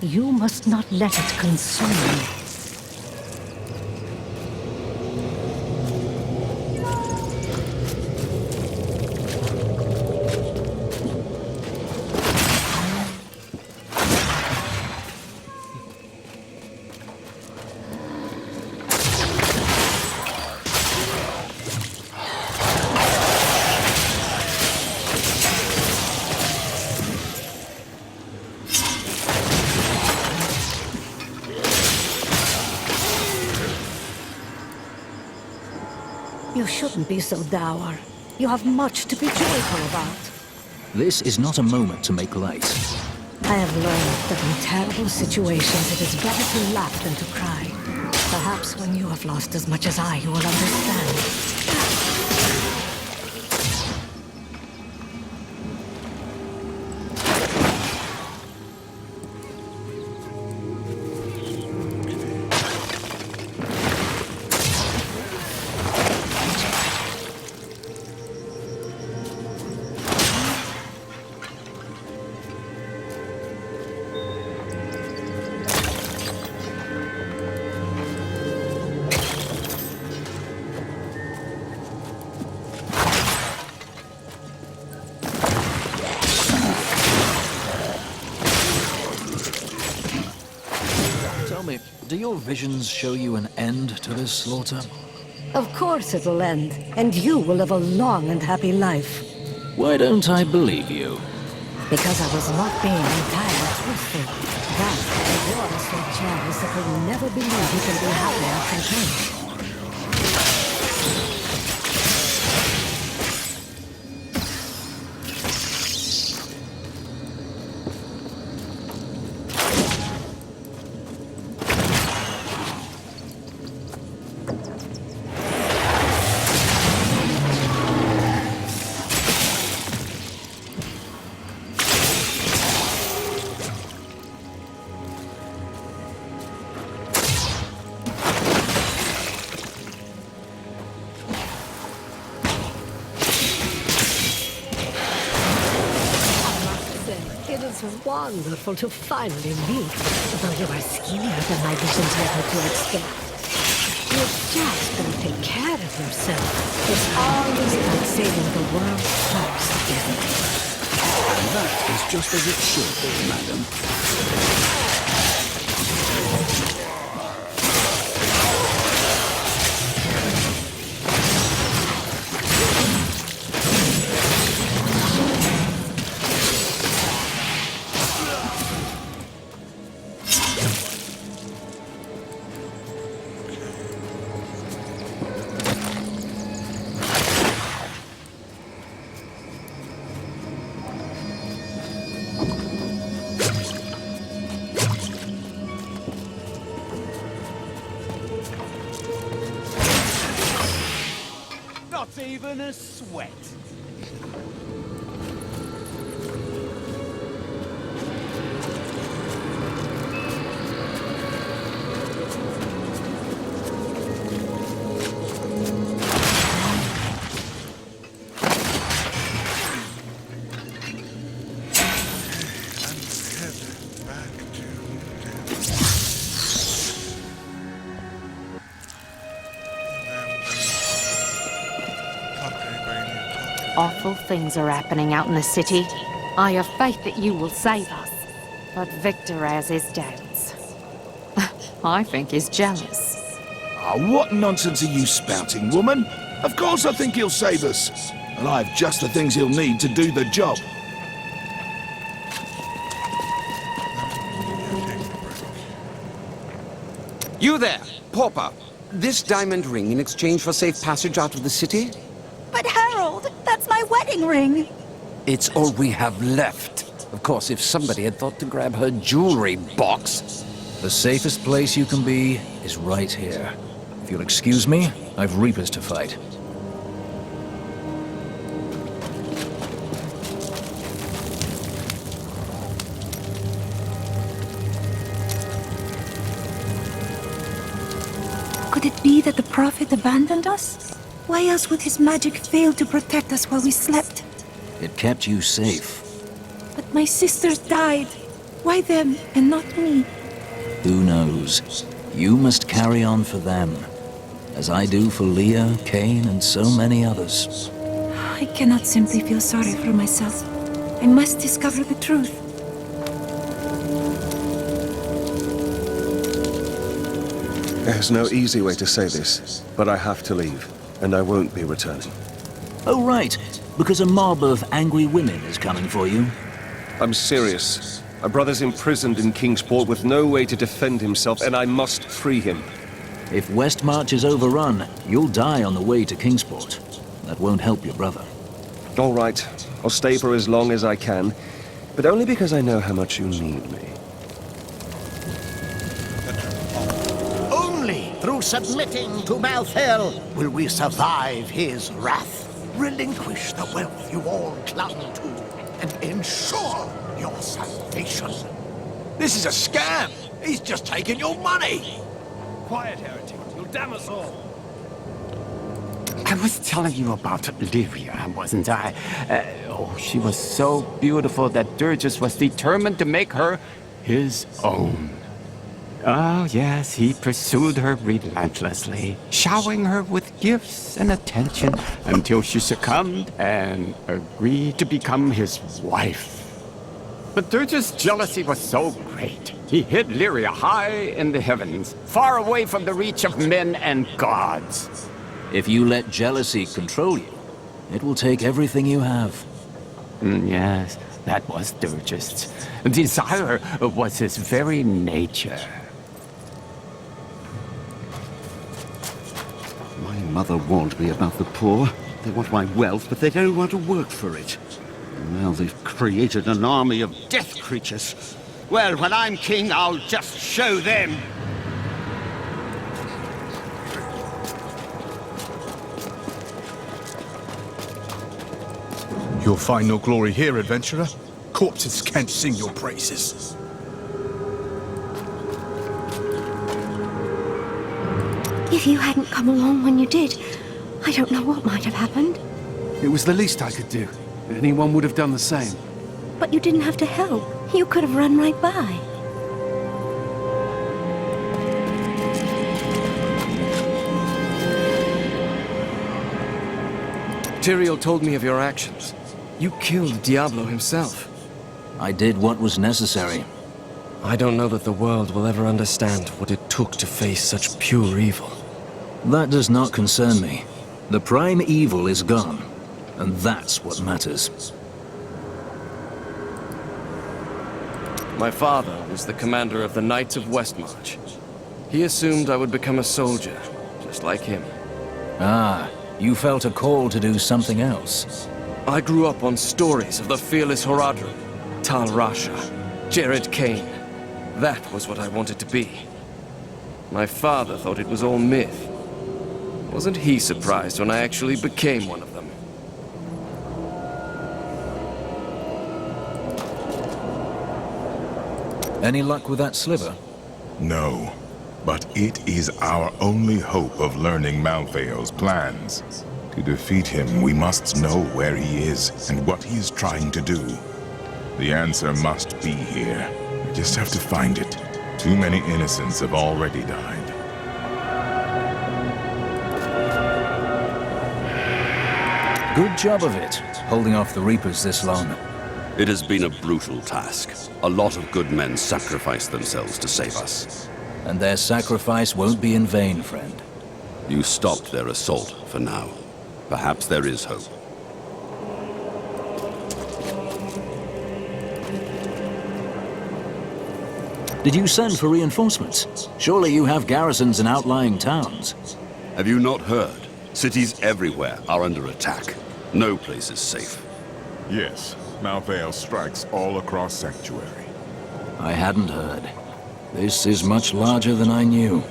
Speaker 14: You must not let it consume you. You shouldn't be so dour. You have much to be joyful about.
Speaker 2: This is not a moment to make light.
Speaker 14: I have learned that in terrible situations it is better to laugh than to cry. Perhaps when you have lost as much as I, you will understand.
Speaker 2: Do your visions show you an end to this slaughter?
Speaker 14: Of course it will end, and you will live a long and happy life.
Speaker 2: Why don't I believe you?
Speaker 14: Because I was not being entirely truthful. That you are so jealous that you'll never believe you can be happy or content. It's wonderful to finally meet, though you are skinnier than my visions led me to expect. You've just got to take care of yourself. It's always about saving the world first, isn't it?
Speaker 2: And that is just as it should be, madam.
Speaker 7: Not even a sweat.
Speaker 18: Awful things are happening out in the city. I have faith that you will save us. But Victor has his doubts. I think he's jealous.
Speaker 20: Oh, what nonsense are you spouting, woman? Of course I think he'll save us. And I've just the things he'll need to do the job.
Speaker 22: You there, pauper. This diamond ring in exchange for safe passage out of the city?
Speaker 16: But Harold, that's my wedding ring.
Speaker 22: It's all we have left. Of course, if somebody had thought to grab her jewelry box.
Speaker 1: The safest place you can be is right here. If you'll excuse me, I've Reapers to fight.
Speaker 16: Could it be that the Prophet abandoned us? Why else would his magic fail to protect us while we slept?
Speaker 2: It kept you safe.
Speaker 16: But my sisters died. Why them and not me?
Speaker 2: Who knows? You must carry on for them, as I do for Leah, Cain, and so many others.
Speaker 16: I cannot simply feel sorry for myself. I must discover the truth.
Speaker 23: There's no easy way to say this, but I have to leave, and I won't be returning.
Speaker 2: Oh, right. Because a mob of angry women is coming for you.
Speaker 23: I'm serious. My brother's imprisoned in Kingsport with no way to defend himself, and I must free him.
Speaker 2: If Westmarch is overrun, you'll die on the way to Kingsport. That won't help your brother.
Speaker 23: All right. I'll stay for as long as I can, but only because I know how much you need me.
Speaker 17: Only through submitting to Malthael will we survive his wrath, relinquish the wealth you all clung to, and ensure your salvation.
Speaker 20: This is a scam! He's just taking your money!
Speaker 7: Quiet, heretic. You'll damn us all.
Speaker 13: I was telling you about Lyria, wasn't I? Oh, she was so beautiful that Durgus was determined to make her his own. Oh, yes, he pursued her relentlessly, showering her with gifts and attention until she succumbed and agreed to become his wife. But Durgus' jealousy was so great, he hid Lyria high in the heavens, far away from the reach of men and gods.
Speaker 2: If you let jealousy control you, it will take everything you have.
Speaker 13: Yes, that was Durgus. Desire was his very nature.
Speaker 9: My mother warned me about the poor. They want my wealth, but they don't want to work for it. Now they've created an army of death creatures. Well, when I'm king, I'll just show them.
Speaker 10: You'll find no glory here, adventurer. Corpses can't sing your praises.
Speaker 12: If you hadn't come along when you did, I don't know what might have happened.
Speaker 21: It was the least I could do. Anyone would have done the same.
Speaker 12: But you didn't have to help. You could have run right by.
Speaker 6: Tyrael told me of your actions. You killed Diablo himself.
Speaker 2: I did what was necessary.
Speaker 6: I don't know that the world will ever understand what it took to face such pure evil.
Speaker 2: That does not concern me. The prime evil is gone, and that's what matters.
Speaker 6: My father was the commander of the Knights of Westmarch. He assumed I would become a soldier, just like him.
Speaker 2: Ah, you felt a call to do something else.
Speaker 6: I grew up on stories of the fearless Horadrim, Tal Rasha, Jared Kane. That was what I wanted to be. My father thought it was all myth. Wasn't he surprised when I actually became one of them?
Speaker 2: Any luck with that sliver?
Speaker 4: No, but it is our only hope of learning Malthael's plans. To defeat him, we must know where he is and what he is trying to do. The answer must be here. We just have to find it. Too many innocents have already died.
Speaker 2: Good job of it, holding off the Reapers this long.
Speaker 19: It has been a brutal task. A lot of good men sacrificed themselves to save us.
Speaker 2: And their sacrifice won't be in vain, friend.
Speaker 19: You stopped their assault for now. Perhaps there is hope.
Speaker 2: Did you send for reinforcements? Surely you have garrisons in outlying towns.
Speaker 19: Have you not heard? Cities everywhere are under attack. No place is safe.
Speaker 4: Yes, Malthael strikes all across Sanctuary.
Speaker 2: I hadn't heard. This is much larger than I knew.